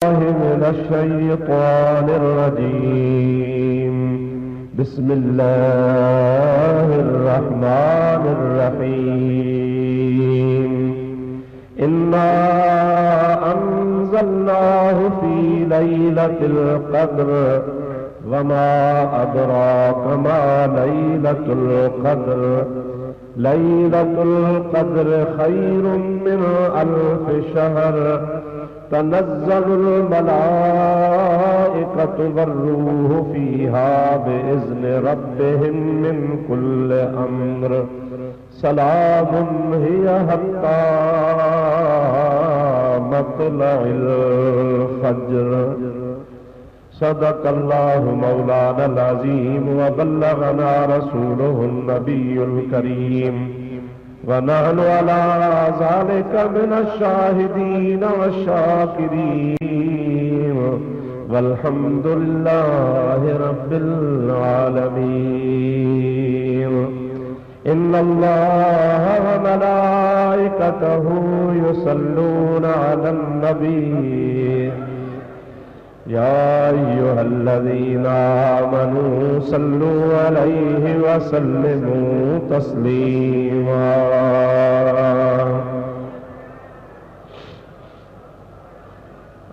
من الشيطان الرجيم. بسم الله الرحمن الرحيم. إنا أنزلناه في ليلة القدر وما أدراك ما ليلة القدر. ليلة القدر خير من ألف شهر. تنزل الملائكة والروح فيها بإذن ربهم من كل أمر. سلام هي حتى مطلع الفجر. صدق الله مولانا العظيم وبلغنا رسوله النبي الكريم ونحن على ذلك من الشاهدين والشاكرين والحمد لله رب العالمين. إن الله وملائكته يصلون على النبي يا أيها الذين آمنوا صلوا عليه وسلموا تسليما.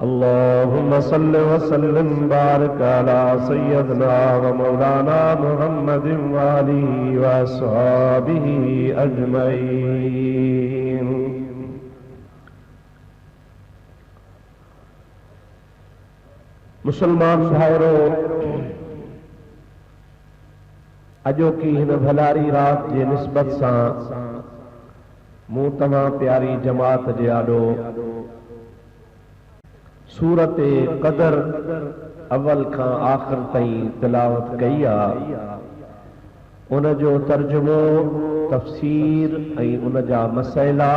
اللهم صل وسلم بارك على سيدنا ومولانا محمد وآله وأصحابه أجمعين. मुसलमान भाइरो, अजोकी हिन भलारी रात जे निस्बत सां मूं तमां प्यारी जमात जे आॾो सूरत क़दर अवल खां आख़िर ताईं तिलावत कई आहे। उन जो तर्जुमो, तफ़सीर ऐं उन जा मसइला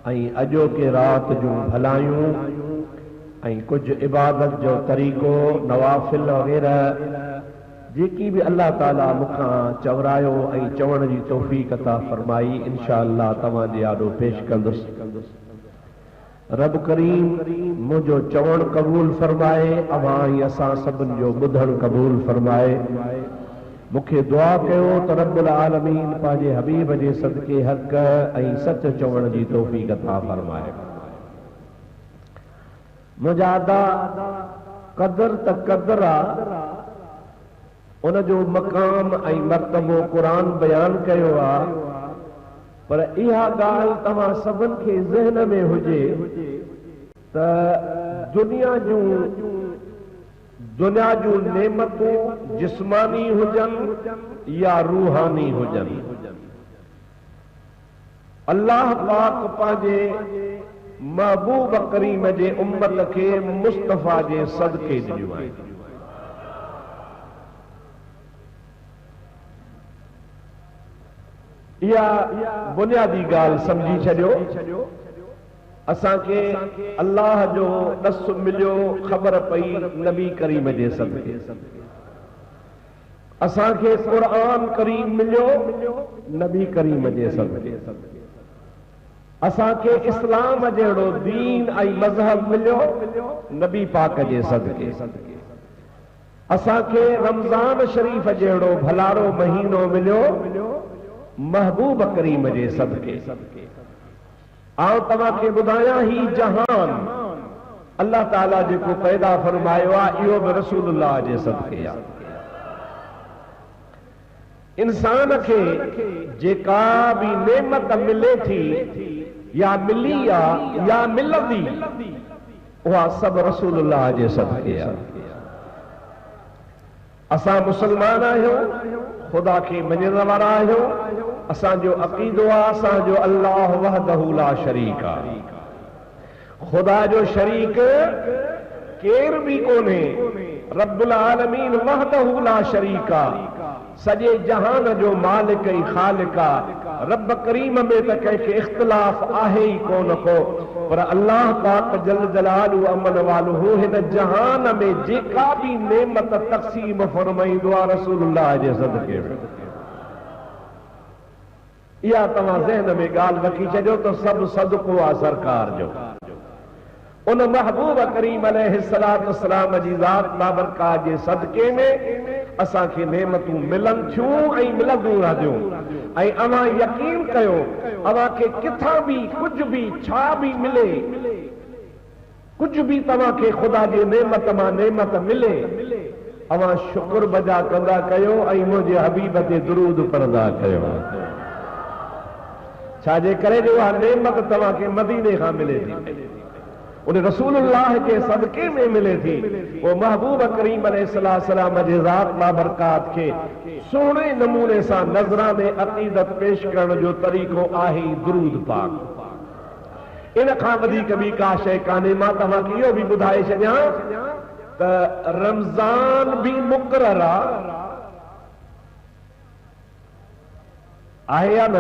ऐं अजोके रात जूं भलायूं ऐं कुछ इबादत जो तरीक़ो, नवाफिल वग़ैरह जेकी भी अल्लाह ताला मुखां चवरायो ऐं चवण जी तौफ़ीक़ अता फरमाई, इंशा अल्लाह तव्हां जे आॾो पेश कंदुसि। रब करीम मुंहिंजो चवण क़बूल फरमाए, अवां ऐं असां सभिनि जो ॿुधण क़बूल फरमाए। मूंखे दुआ कयो त रब्बुल आलमीन पंहिंजे हबीब जे सदके हक़ ऐं सच चवण जी तौफ़ीक़ अता फरमाए। मुजादा कदर त कदर आ, उन जो मकाम ऐं मर्तबो क़ुरान बयान कयो आ, पर इहा ॻाल्हि तव्हां सभिनि खे ज़हन में हुजे त दुनिया जूं नेमतूं जिस्मानी हुजनि या रूहानी हुजनि, अल्लाह पाक पंहिंजे महबूब करीम जे उम्मत के मुस्तफ़ा जे सदके ॾिनियूं आहिनि। इहा बुनियादी ॻाल्हि समझी छॾियो। असांखे अल्लाह जो ॾस मिलियो, ख़बर पई नबी करीम जे सदके। असांखे क़ुरान करीम मिलियो नबी करीम जे सदके। असांखे इस्लाम जहिड़ो दीन ऐं मज़हब मिलियो नबी पाक जे सदके। असांखे रमज़ान शरीफ़ जहिड़ो भलारो महीनो मिलियो महबूब करीम जे सदके। आउं तव्हांखे ॿुधायां, ही जहान अल्लाह ताला जेको पैदा फरमायो आहे, इहो बि रसूलुल्लाह जे सदके आहे। इंसान खे जेका भी नेमत मिले थी या मिली आहे या मिलंदी, उहा सभु रसूलुल्लाह जे सदके आहे। असां मुसलमान आहियूं, ख़ुदा खे मञण वारा आहियूं। असांजो अक़ीदो आहे, असांजो अल्लाह वहदहू ला शरीक आहे। ख़ुदा जो शरीक केर बि कोन्हे। रब्बुल आलमीन वहदहू ला शरीक आहे, सॼे जहान जो मालिक ऐं ख़ालिक आहे। रब करीम में त कंहिंखे इख़्तिलाफ़ आहे ई कोन को, पर अल्लाह पाक जल जलालु अमन वालहू हिन जहान में जेका भी नेमत तक़सीम फरमाईंदो आहे रसूलुल्लाह जे सदके में। इहा तव्हां ज़हन में ॻाल्हि रखी छॾियो त सभु सदको आहे सरकार जो। उन महबूब करीम अलैहिस्सलाम जी ज़ात बाबरकात जे सदके में असां खे नेमतूं मिलन थियूं ऐं मिलंदियूं रहंदियूं। ऐं अवां यकीन कयो, अवां खे किथां बि कुझु बि छा बि मिले, कुछ भी तव्हां खे खुदा जी नेमत मां नेमत मिले, अवां शुक्र बजा कंदा कयो ऐं मुंहिंजे हबीब ते दुरूद पढ़ंदा कयो। छाजे करे जो उहा नेमत तव्हां खे मदीने खां मिले थी, उन रसूलुल्लाह के सदके में मिले थी। वो महबूब करीम अलैहिस्सलाम जी ज़ात बाबरकात के सोने नमूने सां नज़राने अक़ीदत पेश करण जो तरीक़ो आहे दुरूद पाक। इन खां वधीक ॿी का शइ कान्हे। मां तव्हां खे इहो बि ॿुधाए छॾियां त रमज़ान भी मुक़रर आहे या न?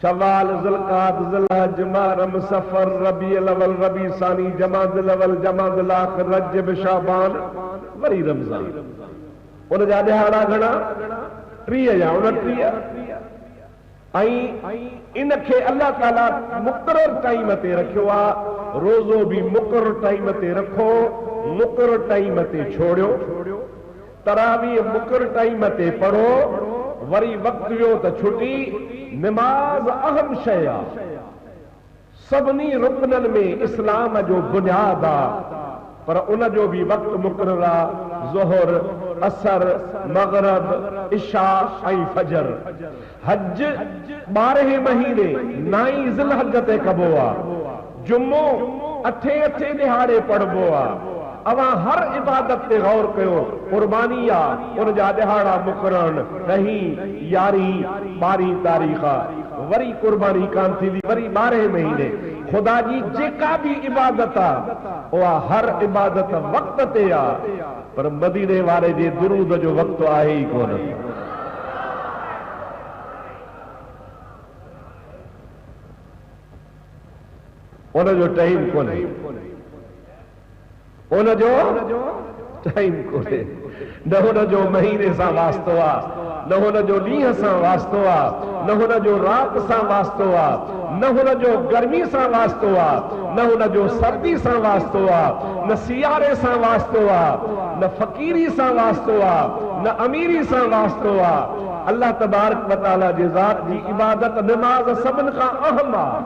शवाल, ज़ुल्क़ाद, ज़ुल्हज, मुहर्रम, सफ़र, रबीउल अव्वल, रबी सानी, जमादुल अव्वल, जमादुल आखिर, रजब, शाबान, वरी रमज़ान। उन जा ॾिहाड़ा घणा? 30 या 29। ऐं इनखे अल्लाह ताला मुक़रर टाइम ते रखियो आहे। रोज़ो भी मुक़रर टाइम ते रखो, मुक़रर टाइम ते छोड़ियो। तरावीह मुक़रर टाइम ते पढ़ो, वरी वक्त वियो त छुटी। नमाज अहम शइ आहे, सभिनी रुकननि में इस्लाम जो बुनियाद आहे, पर उन जो भी वक्त मुक़रर आहे। ज़ोहर, असर, मग़रिब, इशा ऐं फजर। हज 12 महीने 9 ज़िलहज ते कबो आहे। जुम्मो 8 ॾिहाड़े पढ़बो आहे। अवां हर इबादत ते गौर कयो। कुर्बानी आहे, उन जा ॾिहाड़ा मुक़रर 10, 11, 12 तारीख़ आहे। वरी कुर्बानी कान थींदी, वरी 12 महीने। खुदा जी जेका भी इबादत आहे उहा हर इबादत वक्त ते आहे, पर मदीने वारे जे दुरूद जो वक्त आहे ई कोन। उन जो टाइम कोन्हे, उन जो टाइम कोन्हे। न हुन जो महीने सां वास्तो आहे, न हुन जो ॾींहं सां वास्तो आहे, न हुन जो राति सां वास्तो आहे, न हुन जो गर्मी सां वास्तो आहे, न हुन जो सर्दी सां वास्तो आहे, न सियारे सां वास्तो आहे, न फ़कीरी सां वास्तो आहे, न अमीरी सां वास्तो आहे। अल्लाह तबारक व तआला जी ज़ात जी इबादत नमाज़ सभिनि खां अहम आहे,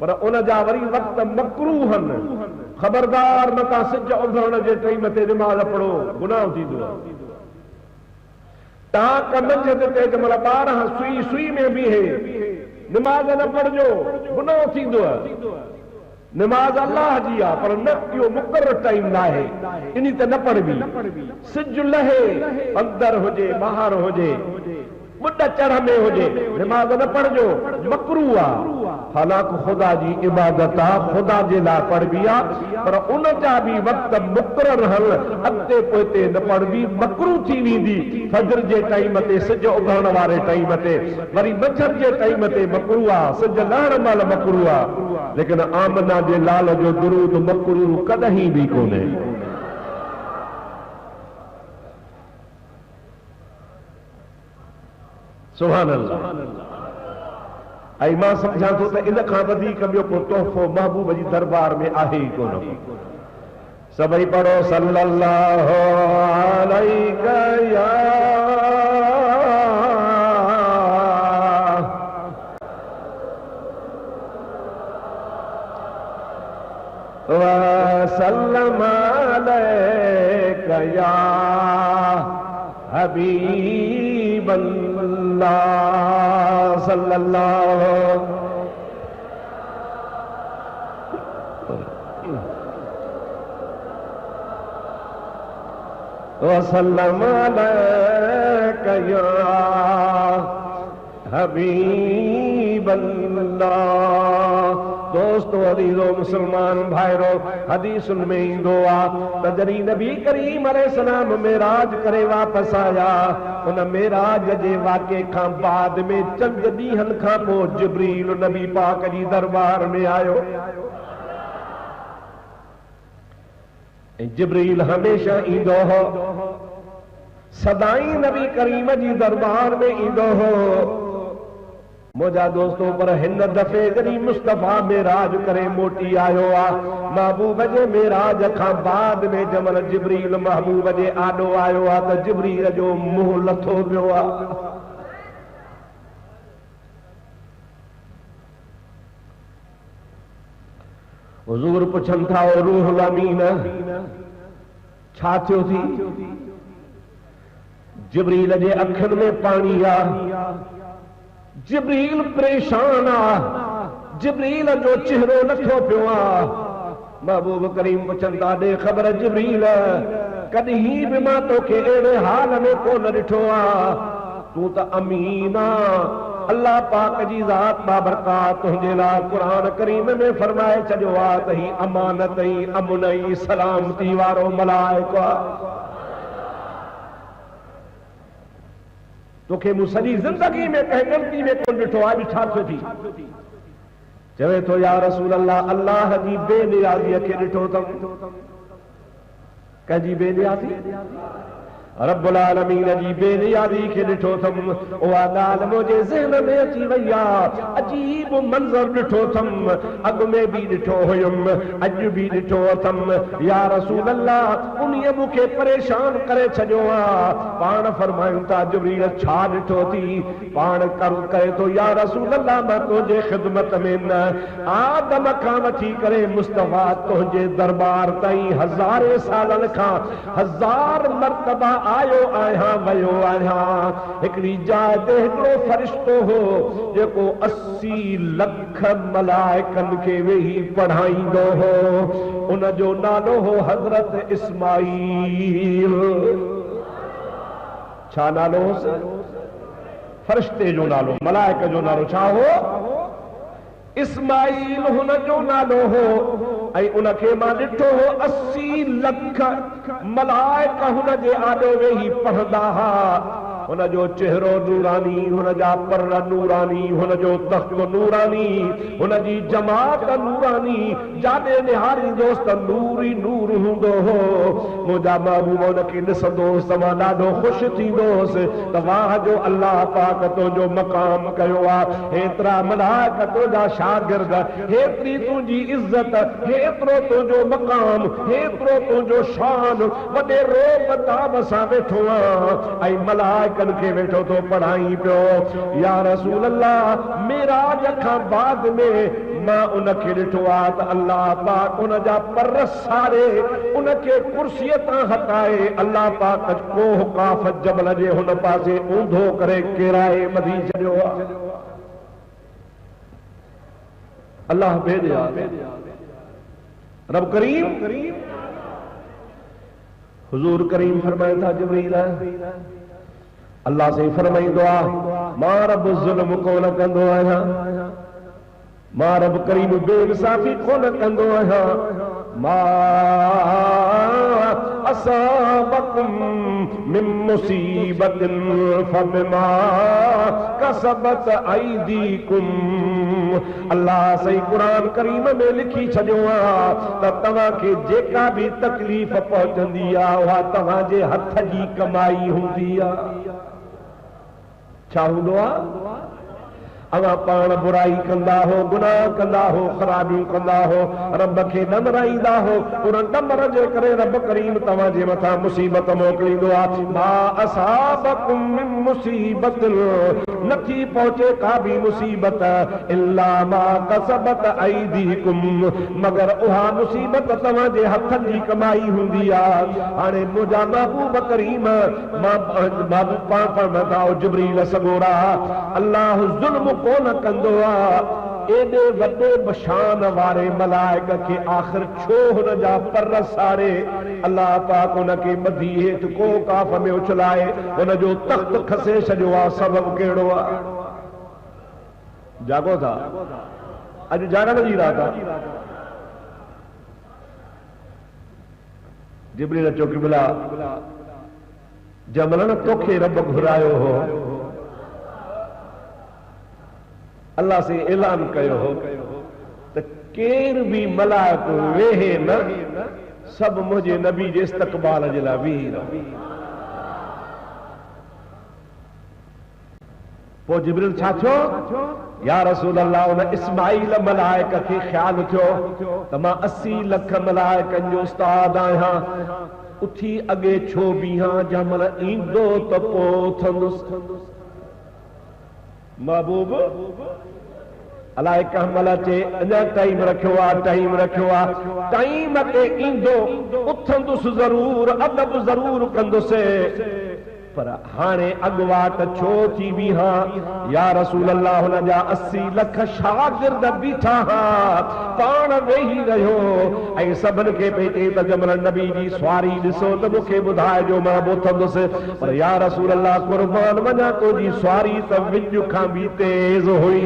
पर उन जा वरी वक्त मकरूह आहिनि। ख़बरदार न तव्हां सिज उभरण जे टाइम ते नमाज़ पढ़ो, गुनाह थींदो आहे। तव्हां कमंज ते जंहिंमहिल ॿार सुई में बीहे नमाज़ न पढ़जो, गुनाह थींदो आहे। नमाज अल्लाह जी आहे, पर न इहो मुक़रर टाइम न आहे, इन ते न पढ़बी। सिज लहे, अंदर हुजे ॿाहिरि हुजे, मुड चढ़ में हुजे, नमाज न पढ़जो, मकरूह आहे। हालांकि खुदा जी इबादत आहे, खुदा जे लाइ पढ़बी आहे, पर उन जा भी वक्त मुक़रर हल। अॻिते पोइते न पढ़बी, मकरूह थी वेंदी। फजर जे टाइम ते, सिज उभरण वारे टाइम ते, वरी मंझंदि जे टाइम ते मकरूह आहे, सिज लहण महिल मकरूह आहे। लेकिन आमना जे लाल जो दुरूद मकरूह कॾहिं भी कोन्हे। सुभान अल्लाह। ऐं मां सम्झां थो त इन खां वधीक ॿियो को तोहफ़ो महबूब जी दरबार में आहे ई कोन। सभई पढ़ो सल्लल्लाहु अलैका या व सल्लम अलैका या हबीब अल्लाह सल्लल्लाहु वसल्लम अलैका या हबीब अल्लाह। दोस्तों, अज़ीज़ो मुसलमान भाइरो, हदीसुन में ईंदो आहे त जॾहिं नबी करीम अलैहिस्सलाम मेराज करे वापसि आया, उन मेराज जे वाक़े खां बाद में चंद ॾींहंनि खां पोइ जिब्रील नबी पाक जी दरबार में आयो। ऐं जिब्रील हमेशा ईंदो हो, सदाई नबी करीम जी दरबार में ईंदो हो। मुझा दोस्तों पर हिन दफ़े जॾहिं मुस्तफ़ा मेराज करे मोटी आयो आहे महबूब जे मेराज खां बाद में जमल जिब्रील महबूब जे आॾो आयो आहे त जिब्रील जो मुंहुं लथो पियो आहे। हुजूर पुछनि था ओ रूहुल अमीन छा थियो थी? जिब्रील जे अखियुनि में पाणी आहे, जिब्रील परेशान आहे, जिब्रील जो चेहरो नथो पियो आहे। महबूब करीम पुछनि था ॾे ख़बर जिब्रील कॾहिं बि मां तोखे अहिड़े हाल में कोन ॾिठो आहे, तूं त अमीन आहे। अल्लाह पाक जी ज़ात बाबरकात तुंहिंजे लाइ क़ुरान करीम में फरमाए छॾियो आहे त ही अमानत ई अमुन ई सलामती वारो मलाइको आहे। तोखे मूं सॼी ज़िंदगी में कंहिं ग़लती में कोन ॾिठो आहे, छा थियो थी? चवे थो या रसूल अल्लाह अल्लाह जी बेनियाज़ीअ खे ॾिठो अथमि। कंहिंजी बेनियाज़ी? रब्बुल आलमीन जी बेनियाज़ी खे ॾिठो अथमि। उहा ॻाल्हि मुंहिंजे ज़हन में अची वई आहे। अजीब मंज़र ॾिठो अथमि, अॻु में बि ॾिठो हुयुमि, अॼु बि ॾिठो अथमि। या रसूल अल्लाह उन्हीअ मूंखे परेशान करे छॾियो आहे। पाण फरमायूं था जिब्रील छा ॾिठो थी? पाण कर्ज़ करे थो या रसूल अल्लाह मां तुंहिंजे ख़िदमत में न आदम खां वठी करे मुस्तफ़ा तुंहिंजे दरबार ताईं हज़ारे सालनि खां हज़ार मर्तबा आयो आहियां वयो आहियां। हिकिड़ी जाइ ते हिकिड़ो फ़रिश्तो हो जेको 80 लख मलाइकनि खे वेही पढ़ाईंदो हो। उन जो नालो हो हज़रत इस्माईल। छा नालो हो? फ़रिश्ते जो नालो, मलाइक जो नालो छा हो? इस्माईल हुन जो नालो हो। ऐं उनखे मां ॾिठो हो 80 लख मलाइक हुन जे आॾो वेही पढ़ंदा हुआ। हुन जो चेहरो नूरानी, हुन जा पर नूरानी, हुन जो तख़्त नूरानी, हुन जी जमात नूरानी, जाॾे निहारींदोसि त नूर ई नूर हूंदो हो। मुंहिंजा महबूब हुनखे ॾिसंदोसि त मां ॾाढो ख़ुशि थींदोसि त वाह जो अल्लाह पाक तुंहिंजो मक़ाम कयो आहे। हेतिरा मलाइक तुंहिंजा शागिर्द, हेतिरी तुंहिंजी इज़त, हेतिरो तुंहिंजो मक़ाम, हेतिरो तुंहिंजो शान, वॾे रोब ताब सां वेठो आहे ऐं मलाइक के वेठो तो पढ़ाई पियो। या रसूल अल्लाह मेराज खां बाद में मां उनखे ॾिठो आहे त अल्लाह पाक उन जा पर सारे उनखे कुर्सीअ तां हटाए अल्लाह पाक कोह काफ जबल जे हुन पासे ऊंधो करे किराए मधी छॾियो आहे। अल्लाह भेॼिया रब करीम हुजूर करीम फरमाए था जिब्रील अल्लाह से फरमाईंदो आहे मां रब ज़ुल्म कोन कंदो आहियां, मां रब करीम बेइंसाफ़ी कोन कंदो आहियां। मां असाबकुम मिन मुसीबतिन फबिमा कसबत अयदीकुम। अल्लाह सही कुरान करीम में लिखी छॾियो आहे त तव्हांखे जेका बि तकलीफ़ पहुचंदी आहे उहा तव्हांजे हथ जी कमाई हूंदी आहे। छा हूंदो आहे? अवां पाण बुराई कंदा हो, गुनाह कंदा हो, ख़राबियूं कंदा हो, रब खे न मराईंदा हो। उन नंबर जे करे रब करीम तव्हांजे मथां मुसीबत मोकिलींदो आहे। मा असाबकुम मिन मुसीबत नथी पहुचे का बि मुसीबत इल्ला मा कसबत अयदीकुम, मगर उहा मुसीबत तव्हांजे हथनि जी कमाई हूंदी आहे। हाणे मुंहिंजा महबूब करीम महबूब पाण फरमाता जिब्रील सगोरा अल्लाह ज़ुल्म कोन कंदो आहे। एॾे वॾे बशान वारे मलाइक खे आख़िर छो हुन जा पर सारे अल्लाह पाक हुनखे मधी हेठि को काफ़ में उछलाए हुन जो तख़्त खसे छॾियो आहे। सबबु कहिड़ो आहे? जागो था, अॼु जागण जी रात आहे। जिब्रील चयो कि बिला जमल न तोखे रब घुरायो हो, अल्लाह से ऐलान कयो हो त केर भी मलाइक वेहे न, सब मुझे नबी जे इस्तक़बाल जे लाइ वेही रहो। पोइ जिब्रील छा थियो? या रसूल अल्लाह, उन इस्माइल मलाइक खे ख्याल थियो त मां 80 लख मलाइकनि जो उस्ताद आहियां, उथी अॻे छो बीहां, जंहिंमहिल ईंदो त पोइ उथंदुसि। महबूब अलाए कंहिं महिल अचे, अञा टाइम रखियो आहे, टाइम रखियो आहे, टाइम ते ईंदो, उथंदुसि ज़रूर, अदब ज़रूर कंदुसि, पर हाणे अॻुवाट छो थी बीहां? या रसूल अल्लाह, हुन जा 80 लख शागिर्द बीठा हा, पाण वेही रहियो ऐं सभिनि खे पई चए त जंहिंमहिल नबी जी सवारी ॾिसो त मूंखे ॿुधाइजो, मां बि उथंदुसि। पर या रसूल अल्लाह, क़ुर्बान वञा, तुंहिंजी सवारी त विच खां बि तेज़ हुई।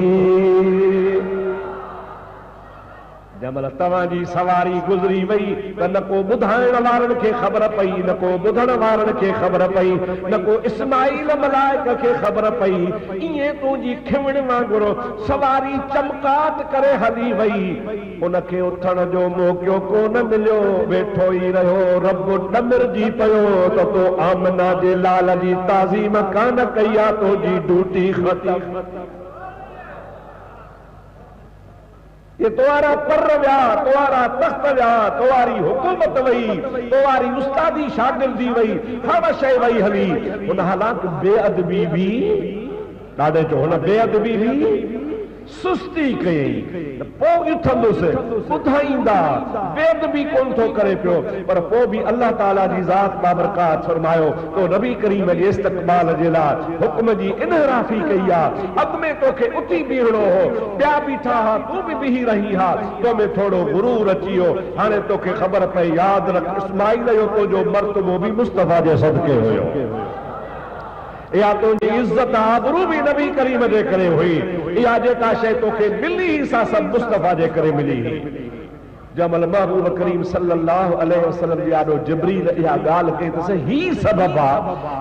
जंहिंमहिल तव्हांजी सवारी गुज़री वई त न को ॿुधाइण वारनि खे ख़बर पई, न को ॿुधण वारनि खे ख़बर पई, न को इस्माइल मलाइक खे ख़बर पई। ईअं तुंहिंजी खिवण वांगुरु सवारी चमकाट करे हली वई, उनखे उथण जो मौक़ो कोन मिलियो, वेठो ई रहियो। रब ॾमिरजी पियो त तो आमना जे लाल जी ताज़ीम कान कई आहे, तुंहिंजी ड्यूटी ख़तम। ये तोवारा पर विया, तोवारा तख्त विया, तोवारी हुकूमत वई, तोवारी उस्तादी शागिर्दी वई, हर शइ वई हली। हुन हालात बेअदबी भी ॾाढे चो, हुन बेअदबी भी सुस्ती कयई, पोइ उथंदुसि, ॿुधाईंदा, बेअदबी कोन थो करे पियो, पर पोइ बि अल्लाह ताला जी ज़ात बाबरकात फरमायो तो नबी करीम जे इस्तक़बाल जे लाइ हुक्म जी इनहराफ़ी कई आहे। अॻु में तोखे उथी बीहणो हो, ॿिया बीठा हा, तूं बि बीही रही हा, तो में थोरो गुरूर अची वियो। हाणे तोखे ख़बर पई, यादि रख, इस्माइल जो तुंहिंजो मर्तबो बि मुस्तफ़ा जे सदके हुयो। या तुंहिंजी इज़त आबरू भी नबी करीम जे करे हुई। इहा जेका शइ तोखे मिली, सा सब मुस्तफ़ा जे करे मिली। जमल महबूब करीम सल्लल्लाहु अलैहि वसल्लम जी आॾो जिब्रील इहा ॻाल्हि कई त ही सबब आहे,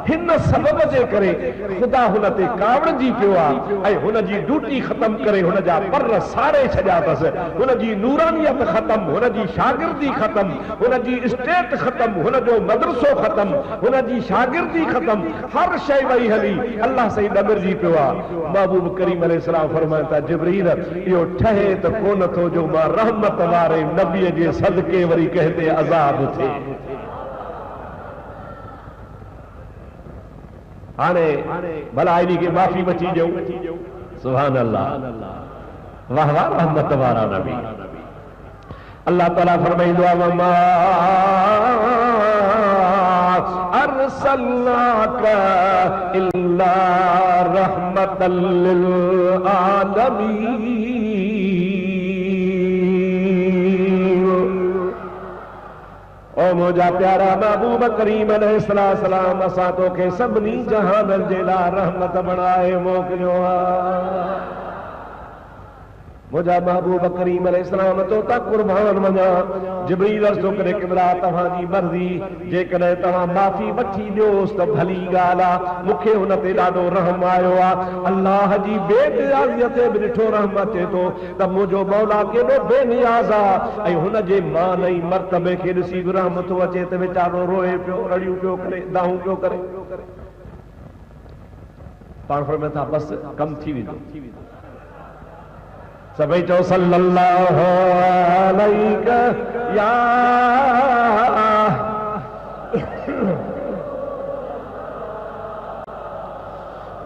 हिन सबब जे करे ख़ुदा हुन ते कावड़जी पियो आहे ऐं हुन जी ड्यूटी ख़तम करे हुन जा पर साड़े छॾिया अथसि, हुन जी नूरानियत ख़तम, हुन जी शागिर्दी ख़तम, हुन जी स्टेट ख़तम, हुन जो मदरसो ख़तम, हुन जी शागिर्दी ख़तम, हर शइ वई हली। अल्लाह साईं ॾमिरजी पियो आहे। महबूब करीम अलैहिस्सलाम फरमाइनि था, जिब्रील इहो ठहे त कोन थो जो मां रहमत वारे नबीअ जे सदके वरी कहते अज़ाब थे। हाणे भला इन्ही खे माफ़ी बची ॾियो। सुभान अल्लाह, वाह वाह, रहमत वारा नबी। अल्लाह ताला फरमाईंदो आहे, वमा अरसलनाका इल्ला रहमतल लिल आलमीन। ओ मुझा प्यारा महबूब करीम अलैहिस्सलाम, असां तोखे सभिनी जहाननि जे लाइ रहमत बणाए मोकिलियो आहे। मुझा महबूब करीम अलैहिस्सलाम तो ता कुर्बान वञा। जिब्रील अर्ज़ करे क़िबला तव्हांजी मर्ज़ी, जेकॾहिं तव्हां माफ़ी वठी ॾियोसि त भली ॻाल्हि आहे, मूंखे हुन ते ॾाढो रहम आयो आहे। अल्लाह जी बेनियाज़ीअ ते बि ॾिठो रहम अचे थो त मुंहिंजो मौला केॾो बेनियाज़ आहे ऐं हुन जे मान ऐं मर्तबे खे ॾिसी बि रहम थो अचे त वीचारो रोए पियो, रड़ियूं पियो करे, दाहूं पियो करे। पाण फरमाइनि था बसि कमु थी वेंदो। सभई चओ सल्लल्लाहु अलैका या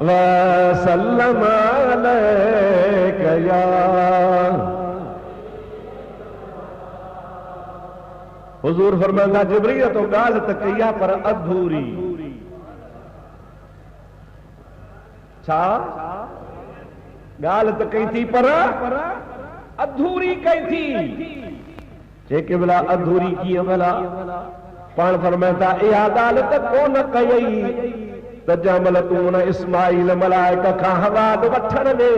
वसल्लम अलैका या। हुजूर फरमांदा, जिब्रील तो ॻाल्हि त कई आहे पर अधूरी। छा ॻाल्हि त कई थी पर अधूरी कई थी। जेके भला अधूरी कीअं भला? पाण फरमाइनि था, इहा ॻाल्हि त कोन कयई त जंहिंमहिल तूं हुन इस्माइल मलाइक खां हवाद वठण में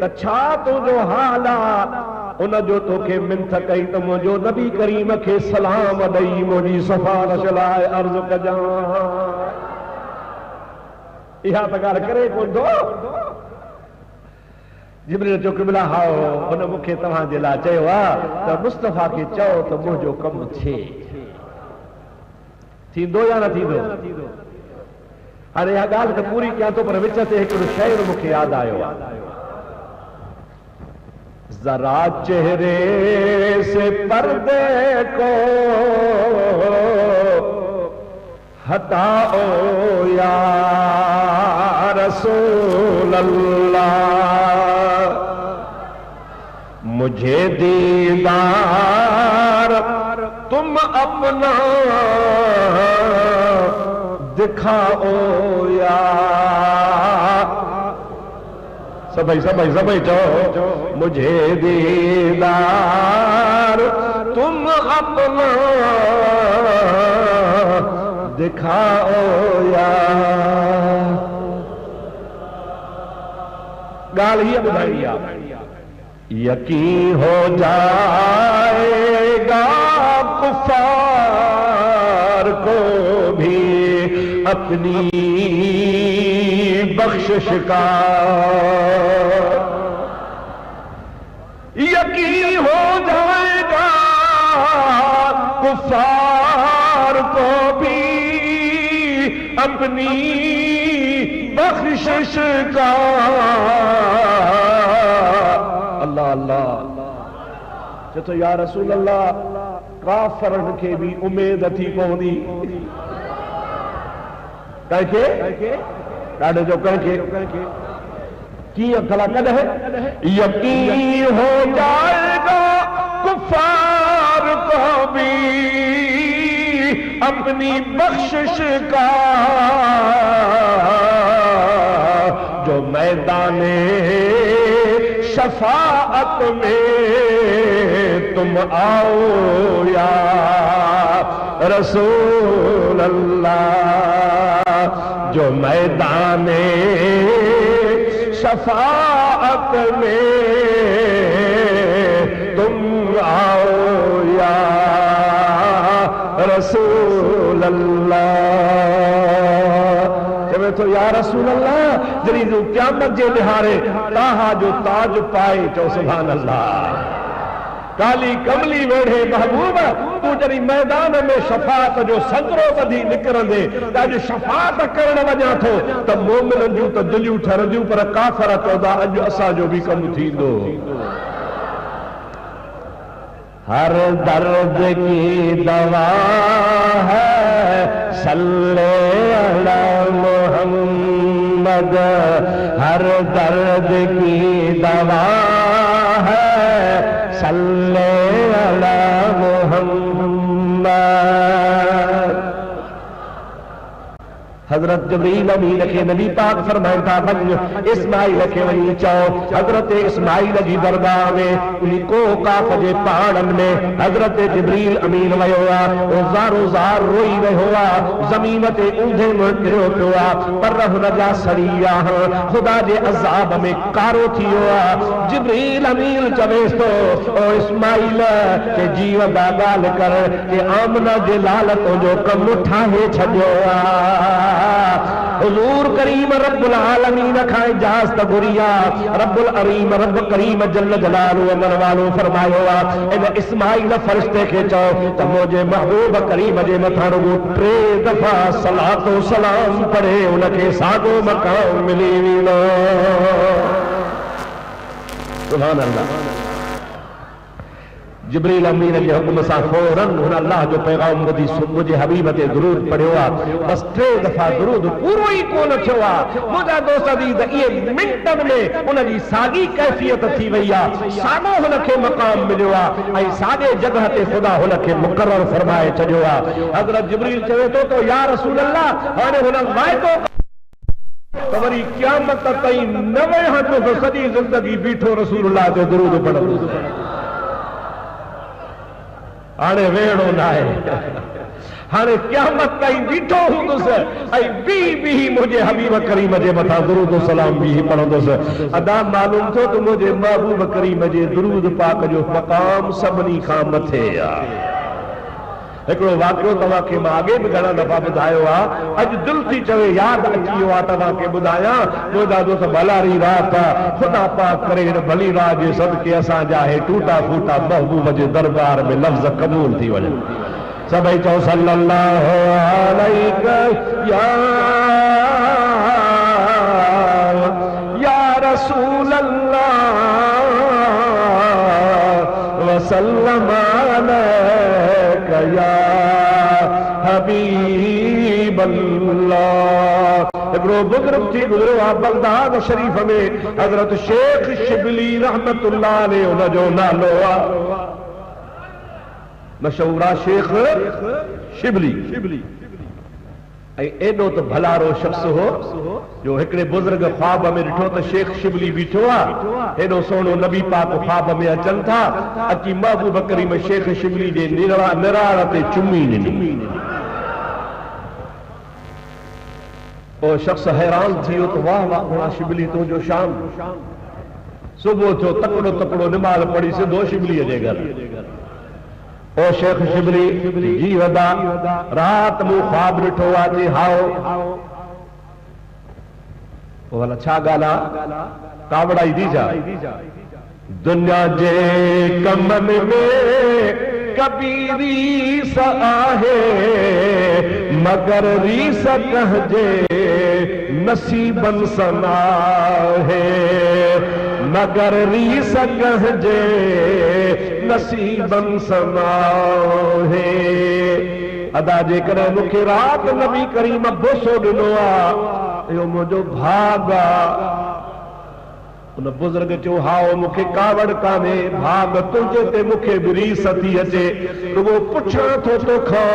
त छा तुंहिंजो हाल आहे, उन जो तोखे मिंथ कई त मुंहिंजो नबी करीम खे सलाम ॾेई मुंहिंजी सिफारिश लाइ अर्ज़ कजां। इहा त ॻाल्हि करे कोन थो। जिब्रील जो क़िबला हाओ, हुन मूंखे तव्हां जे लाइ चयो आहे त मुस्तफ़ा खे चओ त मुंहिंजो कमु थिए। थींदो या न थींदो? अरे यह गाल तो पूरी क्या तो पर विच ते एक शेर मुझे याद आयो जरा चेहरे से पर्दे को हटाओ या रसूल अल्लाह मुझे दीदार तुम अपना दिखाओ या सभी जाओ मुझे दीदार तुम अपना दिखाओ या गाल ही बुधाई यकीन हो जाएगा कुफार को भी अपनी बख्शिश का यकीन हो जाएगा कुफार को भी अपनी बख्शिश का अल्लाह अल्लाह चतो या रसूल अल्लाह काफरन के भी उम्मीद थी पवंदी कंहिंखे ॾाढे जो कंहिंखे कीअं भला कॾहिं यकीन हो जाएगा कुफार को भी अपनी बख्शिश का जो मैदाने शफाअत में तुम आओ या रसूल अल्लाह जो मैदाने शफाअत में तुम आओ या रसूल अल्लाह तो या रसूल अल्लाह जरी जो क़यामत जे लिहारे ताहा जो ताज पाए चो सुभान अल्लाह काली कमली वेढ़े महबूब तू जरी मैदान में शफात जो संतरो बधी निकरंदे अज शफात करण वञा थो त मोमिनन जूं त दिलियूं ठरंदियूं पर काफर चवंदा अॼु असांजो बि कमु थींदो हर दर्द की दवा है सल्ले अला मोहम्मद हर दर्द की दवा है सल्ले अला मोहम्मद हजरत जबरील अमीन के नबी पाक फरमाइन था वञ इस्माइल के वञी चओ हजरत इस्माइल जी दरगाह में उन को काफ जे पहाड़न में हजरत जबरील अमीन वयो आहे ओ ज़ारो ज़ार रोई रहियो आहे ज़मीन ते ऊंधे मुंह किरियो पियो आहे पर हुन जा सरिया खुदा जे अज़ाब में कारो थी वियो आहे जबरील अमीन चवेस थो ओ इस्माइल के जीवंदा ॻाल्हि कर के आमना जे लाल तुंहिंजो कमु ठाहे छॾियो आहे हुजूर करीम रब्बुल आलमीन खां इजाज़त घुरिया रब्बुल अरीम रब करीम जल्ल जलालहु अमर वालो फरमायो आहे इन इस्माइल फरिश्ते खे चओ त मुंहिंजे महबूब करीम जे मथां रुगो 3 दफ़ा सलातो सलाम पढ़े उनखे साॻो मक़ाम मिली वेंदो सुभान अल्लाह जिब्रील अमीन के हुक्म से फौरन हुन अल्लाह जो पैगाम ॿुधी मुझे हबीब ते दुरूद पढ़ियो आहे बस 3 दफ़ा दुरूद पूरो ही कोन थियो आहे मुंहिंजा दोस्त दी त इहे मिंटन में उनजी साॻी कैफ़ियत थी वई आहे साॻो हुनखे मक़ाम मिलियो आहे ऐं साॻे जगह ते ख़ुदा हुनखे मुक़रर फरमाए छॾियो आहे हज़रत जिब्रील चवे थो त या रसूल अल्लाह हाणे हुन वाइदो त वरी क़यामत ताईं न वेहंदो त सॼी ज़िंदगी बीठो रसूलुल्लाह ते दुरूद पढ़ंदो हाणे वेड़ो न आहे हाणे क़यामत ताईं बीठो हूंदुसि ऐं बी मुंहिंजे हबीब करीम जे मथां दुरूद सलाम बि पढ़ंदुसि अदा मालूम थियो त मुंहिंजे महबूब करीम जे दुरूद पाक जो मक़ाम सभिनी खां मथे आहे हिकिड़ो वाक़ियो तव्हांखे मां अॻे बि घणा दफ़ा ॿुधायो आहे अॼु दिलि थी चवे यादि अची वियो आहे तव्हांखे ॿुधायां मुंहिंजा दोस्त भलारी रात आहे ख़ुदा पाक करे हिन भली रात जे सदके असांजा हे टूटा फूटा महबूब जे दरबार में लफ़्ज़ क़बूल थी वञनि सभई चओ सल्लल्लाहु अलैहि या रसूल अल्लाह वसल्लम अलैका या हबीब अल्लाह। हिकिड़ो बुज़ुर्ग थी गुज़रियो आहे बगदाद शरीफ़ में, हज़रत शेख शिबली रहमतुल्लाह अलैह उनजो नालो आहे, मशहूर आहे शेख शिबली। ऐं एॾो त भलारो शख़्स हो जो हिकिड़े बुज़ुर्ग ख्वाब में ॾिठो त शेख शिबली बीठो आहे, हेॾो सुहिणो नबी पाक ख्वाब में अचनि था, अची महबूब करीम शेख शिबली जे निराड़ ते चुमी ॾिनी। ओ शख़्स हैरान थी वियो त वाह वाह घणा शिबली तुंहिंजो शान। सुबुह थियो तकड़ो तकड़ो निमाज़ पढ़ी सिधो शिबलीअ जे घर। ओ शेख शिबली जी वदा रात मूं ख्वाब ॾिठो आहे जी हाओ। ओ भला छा ॻाल्हि आहे? कावड़ाई थी छा? दुनिया जे कमनि में कभी रीस आहे मगर रीस कहजे नसीबन सना है, मगर रीस कहजे नसीबन सना है। अदा जेकॾहिं मूंखे रात नबी करीम बोसो ॾिनो आहे, इहो मुंहिंजो भाग आहे। उन बुज़ुर्ग चयो हाओ मूंखे कावड़ कान्हे, भाग तुंहिंजे ते मूंखे बि रीस थी अचे। रुगो पुछां थो तोखां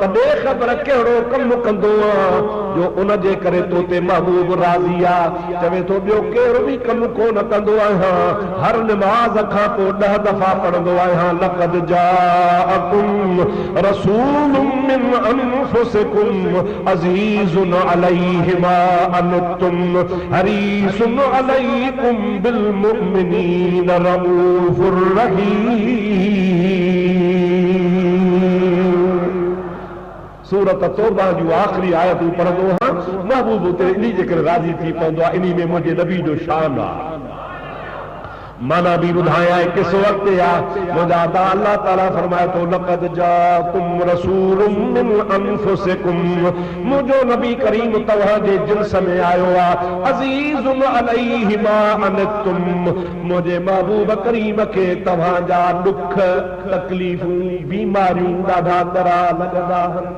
त ॾे ख़बर कहिड़ो कमु कंदो आहे जो उन जे करे तो ते महबूब राज़ी आहे। चवे थो ॿियो कहिड़ो बि कमु कोन कंदो आहियां, हर निमाज़ खां पोइ 10 दफ़ा पढ़ंदो आहियां लक़द जाअकुम रसूलुम मिन अनफुसिकुम अज़ीज़ुन अलैहि मा अनतुम हरीसुन अलैकुम बिल मुमिनीन रऊफुर रहीम। सूरत तौबा जूं आख़िरी आयतूं पढ़ंदो आहियां, महबूब उते इन जे करे राज़ी थी पवंदो आहे। इन में मुंहिंजे नबी जो शान आहे। माना भी ॿुधायां किस वक्त मुंहिंजा अदा अल्लाह ताला फरमाए थो लक़द जाकुम रसूलुम मिन अनफुसिकुम, मुंहिंजो नबी करीम तव्हांजे जिन्स में आयो आहे। अज़ीज़ुन अलैहि मा अनतुम, मुंहिंजे महबूब करीम खे तव्हांजा दुख तकलीफ़ूं बीमारियूं ॾाढा ॻरा लॻंदा आहिनि।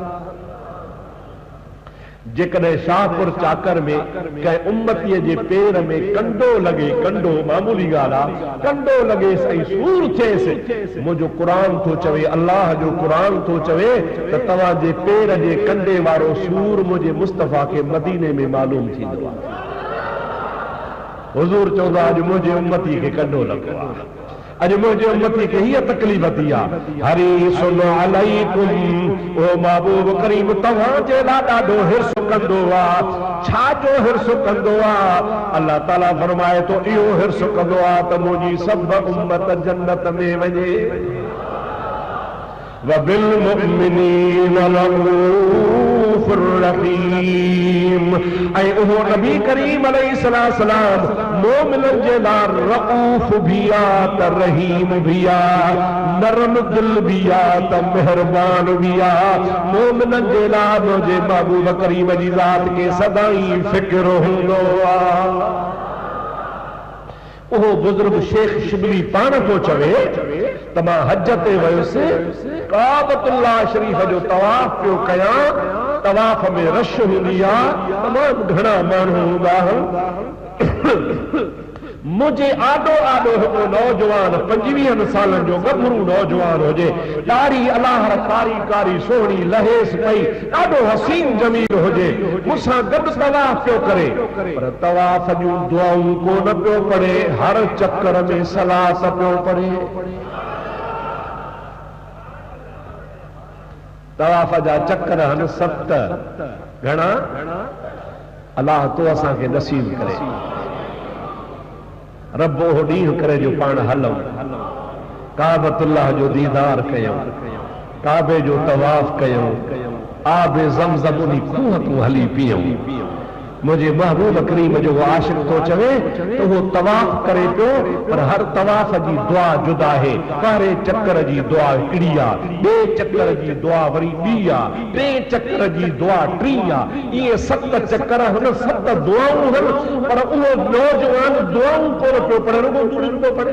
जेकॾहिं शाहपुर चाकर में कंहिं उम्मतीअ जे पेर में कंडो लॻे, कंडो मामूली ॻाल्हि आहे, कंडो लॻे ऐं सूर थिएसि, मुंहिंजो क़ुरान थो चवे, अल्लाह जो क़ुरान थो चवे त तव्हांजे पेर जे कंडे वारो सूर मुंहिंजे मुस्तफ़ा खे मदीने में मालूम थींदो आहे। हुज़ूर चवंदो आहे अॼु मुंहिंजे उम्मती खे कंडो लॻो आहे, अॼु मुंहिंजे उम्मती खे हीअ तकलीफ़ थी आहे। हरीसुन अलैकुम, ओ महबूब करीम तव्हांजे लाइ ॾाढो हिर्स कंदो आहे। छा जो हिर्स कंदो आहे? अल्लाह ताला फरमाए थो इहो हिर्स कंदो आहे त मुंहिंजी सभु उम्मत जन्नत में वञे। वबिल मुमिनीन रऊफुर रहीम, ऐं उहो नबी करीम अलैहिस्सलाम मोमिननि जे लाइ रऊफ भी आहे त रहीम भी आहे, नरम दिल भी आहे त मेहरबान भी आहे। मोमिननि जे लाइ मुंहिंजे महबूब करीम जी ज़ात खे सदाई फ़िक्र हूंदो आहे। उहो बुज़ुर्ग शेख शिबली पाण थो चवे त मां हज ते वयुसि, काबतुल्लाह शरीफ़ जो तवाफ़ पियो कयां, तवाफ़ में रश हूंदी आहे, तमामु घणा माण्हू हूंदा आहिनि। मुझे आडो आडो हिकिड़ो नौजवान 25 सालनि जो गभरू नौजवान हुजे, ॾाढ़ी अलाह कारी कारी सोहणी लहेस पई, ॾाढो हसीन जमील हुजे, मूंसां गॾु तवाफ़ पियो करे, पर तवाफ़ जूं दुआऊं कोन पियो पढ़े, हर चक्कर में सलात पियो पढ़े। तवाफ़ जा चक्कर आहिनि 7, घणा? अलाह तो असांखे नसीब करे। रब ओहो ॾींहुं करे जो पाण हलूं, काबतुल्लाह जो दीदार कयूं, काबे जो तवाफ़ कयूं, आबे ज़मज़म उन खूह तूं हली पियूं, मुझे महबूब करीम जो आशिक तो चवे तो वो तवाफ करे पियो, पर हर तवाफ जी दुआ जुदा है। पहरे चक्कर जी दुआ हिकिड़ी आहे, बे चक्कर जी दुआ वरी ॿी आहे, टे चक्कर जी दुआ टी आहे। इहे 7 चक्कर हुन 7 दुआऊं आहिनि, पर उहो नौजवान दुआऊं कोन पियो पढ़े, रुगो दुरूद पियो पढ़े।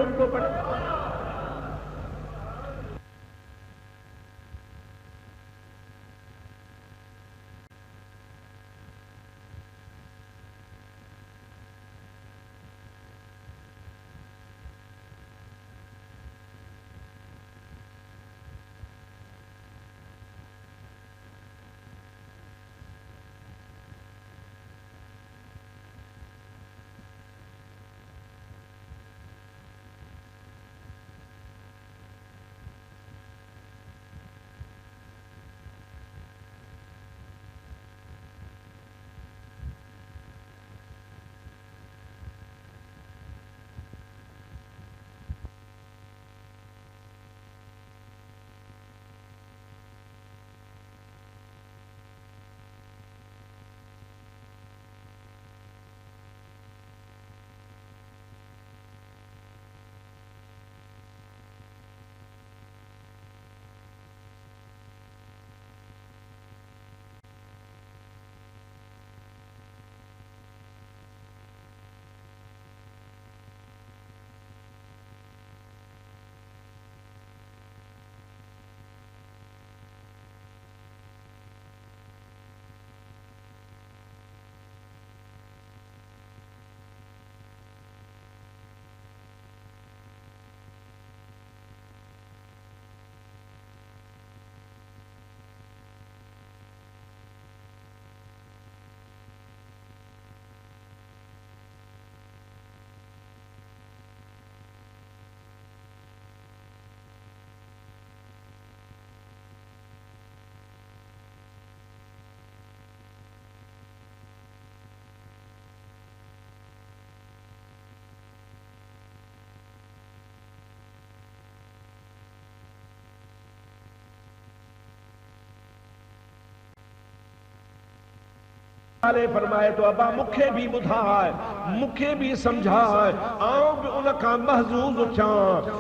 फरमाए तो अबा मुखे भी बुधाए, मुखे भी समझाए, आऊं भी उनका महजूज उठा,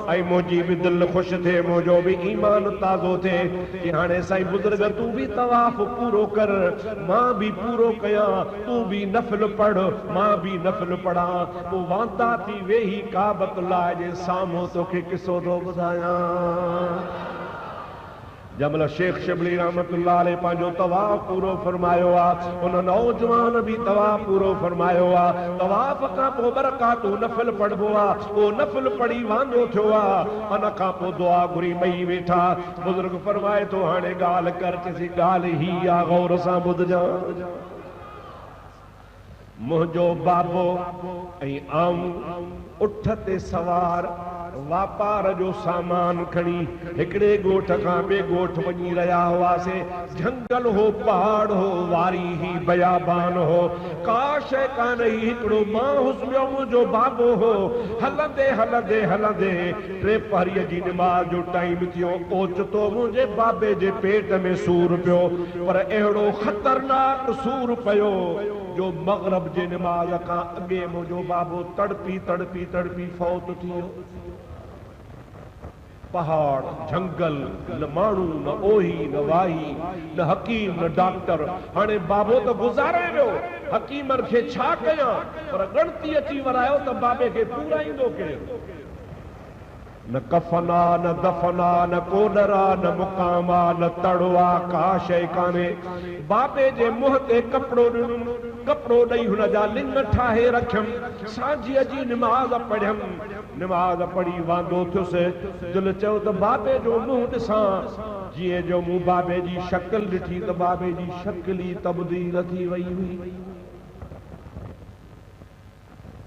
आई मुझी भी दिल खुश थे, मुझो भी ईमान ताज़ो थे कि हाणे साईं बुजुर्ग तू भी तवाफ पूरो कर, मां भी पूरो कया, तू भी नफल पढ़, मां भी नफल पढ़ा। वो वांता थी वेही काबतुल्लाह जे साम्हूं तोखे किसो थो ॿुधायां। जमल शेख शिबली रहमतुल्लाह अलैह पांजो तवाफ पूरो फरमायो आ, उन नौजवान भी तवाफ पूरो फरमायो आ। तवाफ का पो बरकातू नफल पढ़बो आ, ओ नफल पढ़ी वांदो थियो आ, अन का पो दुआ घुरी मई वेठा। बुजुर्ग फरमाए तो हाणे गाल कर चसी गाल ही आ, गौर सां ॿुधजा। मुंहिंजो बाबो ऐं आऊं उठ ते सवार वापार जो सामान खणी हिकिड़े ॻोठ खां ॿिए ॻोठ वञी रहिया हुआसीं। जंगल हो, पहाड़ हो, वारी ही बयाबान हो, का शइ कान हुई। हिकिड़ो माण्हू ॿियो मुंहिंजो बाबो हो। हलंदे हलंदे हलंदे टे पहरीअ जी निमाज़ जो टाइम थियो। ओचितो मुंहिंजे बाबे जे पेट में सूर पियो, पर अहिड़ो ख़तरनाक सूर पियो जो मग़रिब जे निमाज़ खां अॻे मुंहिंजो बाबो तड़पी तड़पी तड़पी फौत थियो। पहाड़, जंगल, न माण्हू, न ओही, न वाही, न हकीम, न डॉक्टर। हाणे बाबो तो गुज़ारे वियो, हकीमन खे छा कयां, पर गणती अची वरायो त बाबे खे पूराईंदो केरु। न कफना, न दफना, न कोडरा, न मुकामा, न तड़वा, का शइ कान्हे। बाबे जे मुंह ते कपिड़ो ॾिनो, कपिड़ो ॾेई हुन जा लिंग ठाहे रखियमि। सांझीअ जी निमाज़ पढ़ियमि, निमाज़ पढ़ी वांदो थियुसि। दिलि चयो त बाबे जो मुंहुं ॾिसां। जीअं जो मूं बाबे जी शक्ल ॾिठी त बाबे जी शक्ल ई तब्दील थी वई हुई,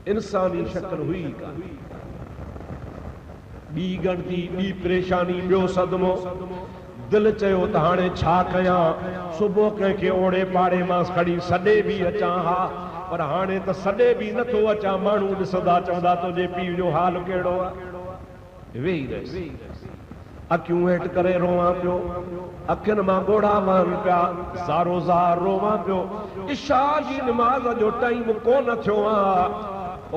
इंसानी शक्ल हुई कान। ॿी गणती, ॿी परेशानी, ॿियो सदमो। दिल चयो त हाणे छा कयां। सुबुह कंहिंखे ओड़े पाड़े मां खणी सॾे बि अचां हा, पर हाणे त सॾे बि नथो अचां। माण्हू ॾिसंदा चवंदा तुंहिंजे पीउ जो हाल कहिड़ो आहे। वेही रहियसि, अखियूं हेठि करे रोवां पियो, अखियुनि मां ॻोढ़ा वहनि पिया, ज़ारो ज़ार रोवां पियो। इशा जी नमाज़ जो टाइम कोन थियो आहे।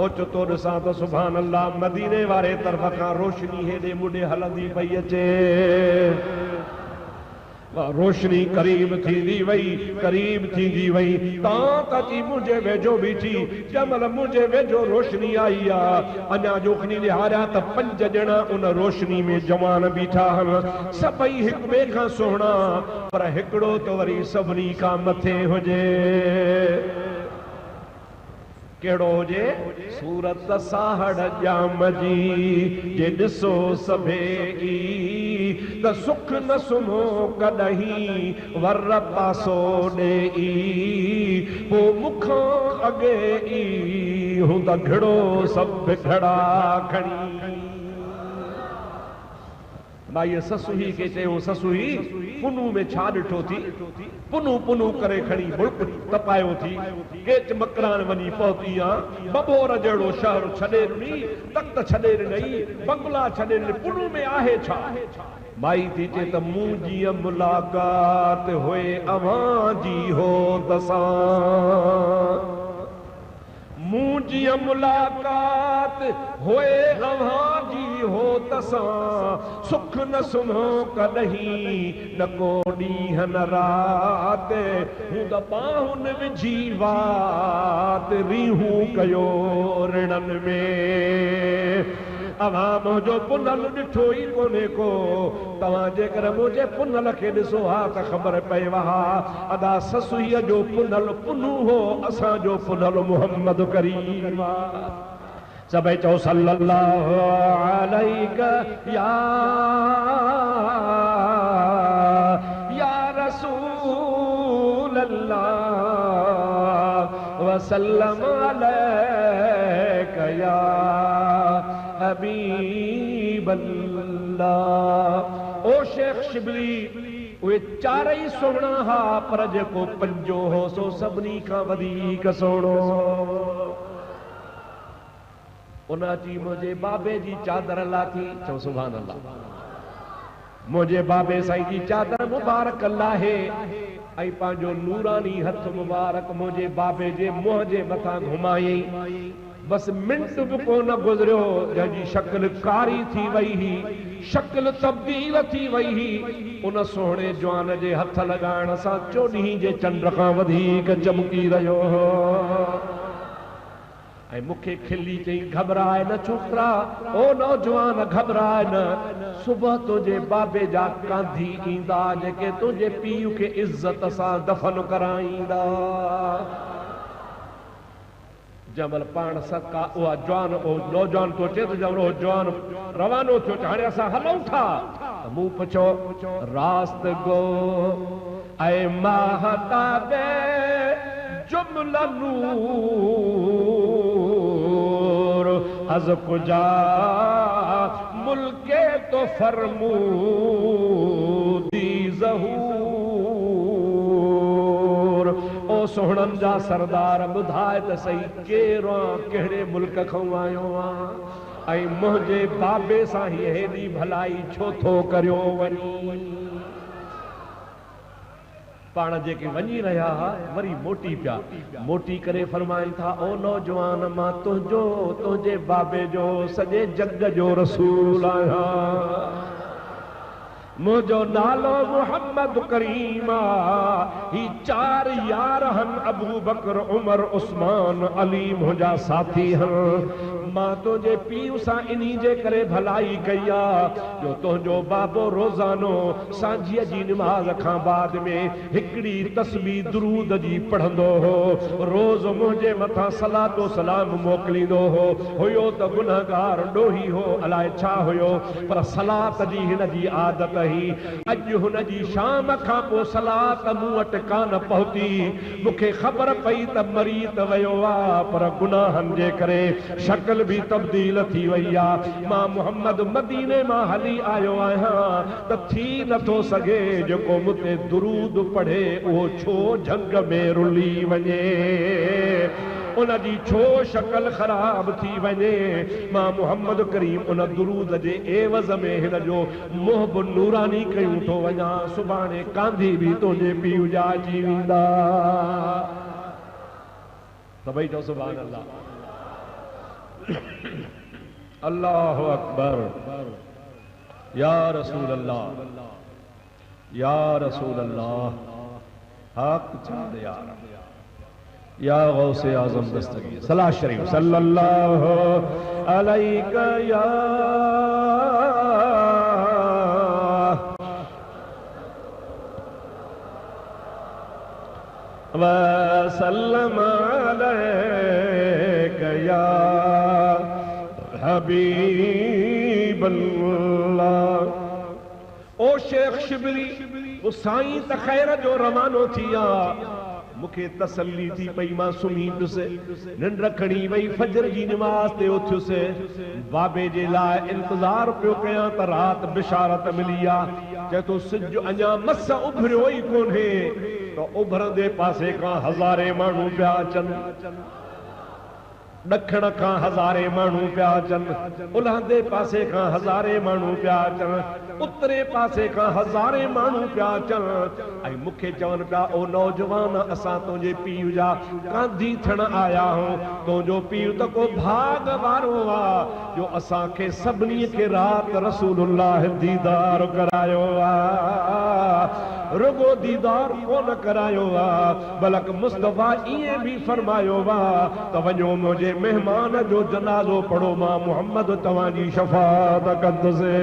ओचितो ॾिसां त सुभान अल्लाह मदीने वारे तरफ़ खां रोशनी हेॾे मुॾे हलंदी पई अचे। रोशनी करीब थींदी वई, करीब थींदी वई, तां त मुंहिंजे वेझो बीठी। जंहिंमहिल मुंहिंजे वेझो रोशनी आई आहे, अञा जोखनी ॾियारिया त 5 ॼणा उन रोशनी में जवान बीठा आहिनि। सभई हिक ॿिए खां सुहिणा, पर हिकिड़ो त वरी सभिनी खां मथे हुजे। कहिड़ो हुजे? सूरत साहड़ जाम जी जे ॾिसो सभे ई, त सुख न सुम्हो कॾहिं वर पासो ॾेई, पोइ मुखां अॻे ई हूंदा घिड़ो सभु घड़ा खणी। भाई ससुही खे चयो, ससुही पुनू में छा ॾिठो थी? पुनू पुनू करे खणी मुल्क तपायो थी, केच मकरान वञी पहुती आ, बबोर जहिड़ो शहर छॾे ॾिनी, तख़्त छॾे ॾिनई, बंगला छॾे ॾिनी, पुनू में आहे छा? माई थी चए त मूं जीअं मुलाक़ात होए अवां जी हो दसां, मूं जीअं मुलाक़ात होए अवां जी हो तसां, सुख न सुम्हो कॾहिं न को ॾींहं न राति, हूं त बाहुनि विझी वात रीहूं कयो रिणनि में। अवां मुंहिंजो पुनल ॾिठो ई कोन्हे को, तव्हां जेकर मुंहिंजे पुनल खे ॾिसो हा त ख़बर पए हा अदा ससुईअ जो पुनल पुनू हो, असांजो पुनल मुहम्मद करीम। सभई चओ सल्लल्लाहु अलैका या रसूल अल्लाह वसल्लम अलैका या हबीब अल्लाह। ओ शेख शिबली, उहे चारई सुहिणा हा, पर जेको पंजो हो सो सभिनी खां वधीक सुहिणो। उन अची मुंहिंजे बाबे जी चादर लाथी, चओ सुभान अल्लाह। मुंहिंजे बाबे साईं जी चादर मुबारक लाहे ऐं पंहिंजो नूरानी हथ मुबारक मुंहिंजे बाबे जे मुंहं जे मथां घुमायईं। बस मिंट भी कोन गुजरियो, जंहिंजी शक्ल कारी थी वई ही, शक्ल तब्दील थी वई ही। उन सोहणे जवान जे हथ लगाइण सां चोॾहीं जे चंड खां वधीक चमकी रहियो हो। ऐं मूंखे खिली चई, घबराए न छोकरा, ओ नौजवान घबराए न, सुबह तुंहिंजे बाबे जा कांधी ईंदा जेके तुंहिंजे पीउ खे इज्जत सां दफ़न कराईंदा। जमल पाण सका उहा जवान ओ नौजवान तो चे तो जमल जवान रवानो थियो, हाणे असां हलूं था। मूं पुछो रास्त गो ऐं महताबे जुमला नूर अज कुजा मुल्के तो फरमूदी ज़हूर। ओ सोहणनि जा सरदार ॿुधाए त सही केरो कहिड़े मुल्क खां आयो आं, ऐं मुंहिंजे बाबे सां ही हेॾी भलाई छो थो करियो वञी। पाण जेके वञी रहिया वरी मोटी पिया, मोटी करे फरमाइनि था, ओ नौजवान मां तुंहिंजो तुंहिंजे बाबे जो सॼे जग जो रसूल आहियां। मुझो नालो मुहम्मद करीम ही चार यार हन, अबू बकर उमर उस्मान अली मुझा साथी हन। मां तुझे पीउ सां इन्ही जे करे भलाई कई जो तुझो बाबो रोजानो सांझीअ जी नमाज खां बाद में हिकड़ी तस्बीह दुरूद जी पढ़ंदो हो। रोज मुझे मथा सलातो सलाम मोकलींदो हो। हुयो त गुनहगार ॾोही हो, अलाए छा हुयो, पर सलात जी हिन जी आदत ही। अॼु हुन जी शाम खां पोइ सलात मूं वटि कान पहुती। मूंखे ख़बर पई त मरी त वियो आहे, पर गुनाहनि जे करे शक्ल भी तब्दील थी वई आहे। मां मुहम्मद मदीने मां हली आयो आहियां त थी नथो सघे जेको मूंते दुरूद पढ़े उहो छो झंग में रुली वञे। उन जी छो शक्ल ख़राब थी वञे मां मोहम्मद करीम उन दुरूद जे एवज़ में हिन जो मुहब नूरानी कयूं थो वञा सुभाणे कांधी बि तुंहिंजे पीउ जा अची वेंदा सभई चओ सुभान अल्लाह अल्लाहु अकबर या रसूल अल्लाह या रसूल अल्लाह हक चांद यार या गौसे आज़म दस्तगीर सलाह शरीफ सल्लल्लाहु अलैका या व सल्लम अलैका या हबीबल्लाह ओ शेख शिबली वो साईं त खैर जो रवानो थिया मुखे तसल्ली थी पई मां सुम्ही पियुसि निंड खणी वई फजर जी नमाज़ ते उथियुसि बाबे जे लाइ इंतज़ार पियो कयां त रात बिशारत मिली आहे चए थो सिज अञा मस उभरियो ई कोन्हे त उभरंदे पासे खां हज़ारे माण्हू पिया अचनि ॾखण खां हज़ारे माण्हू पिया अचनि उलहंदे पासे खां हज़ारे माण्हू पिया अचनि उत्तरे पासे खां हज़ारे माण्हू पिया अचनि ऐं मूंखे चवनि पिया ओ नौजवान असां तुंहिंजे पीउ जा कांधी थियण आया आहियूं तुंहिंजो पीउ त को भाग वारो आहे जो असांखे सभिनी खे राति रसूलुल्लाह दीदार करायो आहे रुगो दीदार कोन करायो आहे बल्कि मुस्तफ़ा ईअं बि फरमायो आहे त वञो मुंहिंजे मेहमान जो जनाज़ो पढ़ो मां मोहम्मद तव्हांजी शफ़ाअत कंदुसि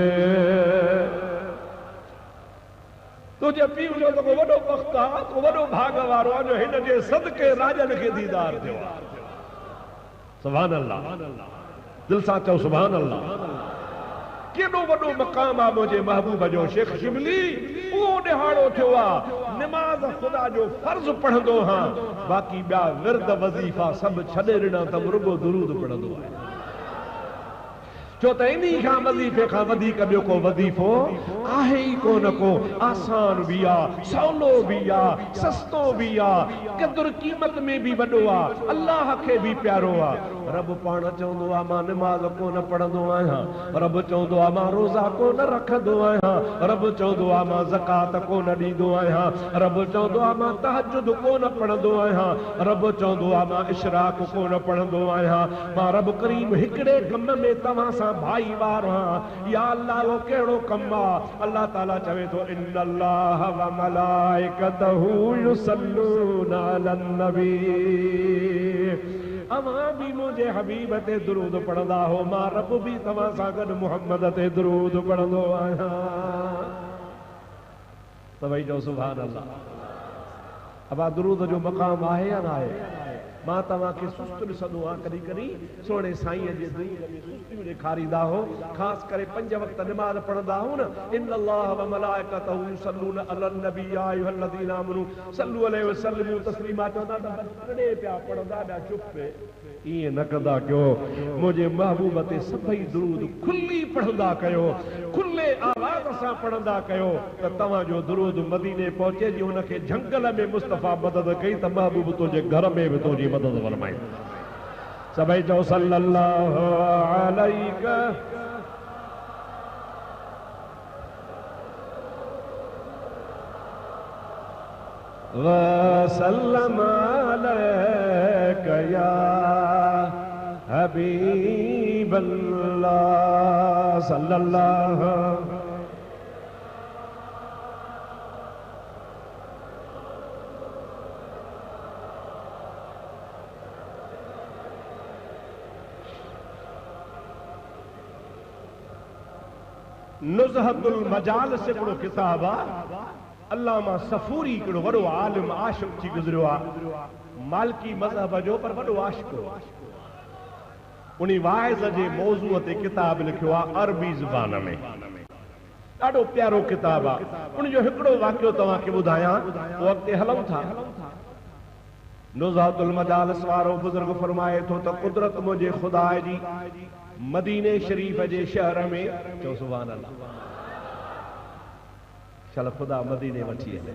तुंहिंजे पीउ जो त को वॾो बख़्त आहे को वॾो भाग वारो आहे जो हिन जे सदके राजनि खे दीदार थियो आहे सुभान अल्लाह दिल सां चओ सुभान अल्लाह केॾो वॾो मक़ाम आहे मुंहिंजे महबूब जो शेख शिबली उहो ॾिहाड़ो थियो आहे निमाज़ ख़ुदा जो फर्ज़ पढ़ंदो हां बाक़ी ॿिया विर्द वज़ीफ़ा सभु छॾे ॾिना त रुगो दुरूद पढ़ंदो आहे छो त इन्ही खां वज़ीफ़े खां वधीक ॿियो को वज़ीफ़ो आहे ई कोन को आसान बि आहे सवलो बि आहे सस्तो बि आहे क़दुर क़ीमत में बि वॾो आहे अल्लाह खे बि प्यारो आहे रब पाण चवंदो आहे मां निमाज़ कोन पढ़ंदो आहियां रब चवंदो आहे मां रोज़ा कोन रखंदो आहियां रब चवंदो आहे मां ज़कात कोन ॾींदो आहियां रब चवंदो आहे मां तहज्जुद कोन पढ़ंदो आहियां रब चवंदो आहे मां इशराक कोन पढ़ंदो आहियां मां रब करीम हिकिड़े कम में तव्हां सां भाई वार हां या अल्लाह वो कहिड़ो कमु आहे अल्लाह ताला चवे थो इन्नल्लाह व मलाइकतहू युसल्लूना अलन नबी अवां भी मुझे हबीब ते दुरूद पढ़ंदा हो मां रब भी तव्हां सां गॾु मुहम्मद ते दुरूद पढ़ंदो आहियां सभई चओ सुभान अल्लाह अबा दुरूद जो मक़ाम आहे या न आहे मां तव्हांखे सुस्त ॾिसंदो आहियां कॾहिं कॾहिं सोणे साईं जे दुरूद में सुस्तियूं ॾेखारींदा हो ख़ासि करे 5 वक़्त निमाज़ पढ़ंदा हो न इन्नल्लाह व मलाइकतहू युसल्लूना अलन नबी या अय्युहल्लज़ीना आमनू सल्लू अलैहि वसल्लमू तस्लीमा चवंदा तॾे पिया पढ़ंदा पिया चुप ईअं न कंदा कयो मुंहिंजे महबूब ते सभई दुरूद खुली पढ़ंदा कयो खुले आवाज़ सां पढ़ंदा कयो त तव्हांजो दुरूद मदीने पहुचे जी हुनखे झंगल में मुस्तफ़ा मदद कई त महबूब तुंहिंजे घर में बि तुंहिंजी मदद फरमाई सभई चओ सल्लल्लाहु अलैका व सल्लम अलैका या हबीबल्लाह सल्लल्लाहु नुज़हतुल मजाल से हिकिड़ो किताब आहे अल्लामा सफूरी हिकिड़ो वॾो आलिम आशिक़ थी गुज़रियो आहे मालिकी मज़हब जो पर वॾो आशिक़ उन वाइज़ जे मौज़ूअ ते किताब लिखियो आहे अरबी ज़ुबान में ॾाढो प्यारो किताब आहे उन जो हिकिड़ो वाक़ियो तव्हांखे ॿुधायां पोइ अॻिते हलूं था नुज़हतुल मजालिस वारो बुज़ुर्ग फरमाए थो त कुदरत मुंहिंजे ख़ुदा जी मदीने शरीफ जे शहर में चओ सुभान अल्लाह चल ख़ुदा मदीने वठी हले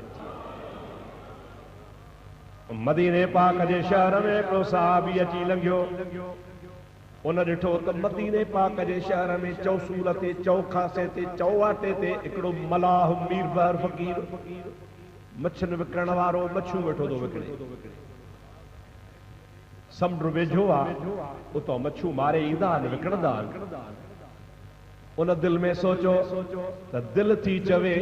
मदीने पाक जे शहर में हिकिड़ो सहाबी अची लंघियो। उन ॾिठो त मदीने पाक जे शहर में चौसूल ते चौखासे ते चौवाटे ते हिकिड़ो मलाह मीरबर फ़कीर मच्छिन विकिणण वारो मच्छियूं वेठो थो विकिणे। समुंड वेझो आहे, उतां मच्छियूं मारे ईंदा आहिनि, विकिणंदा आहिनि। उन दिल में सोचो त दिल थी चवे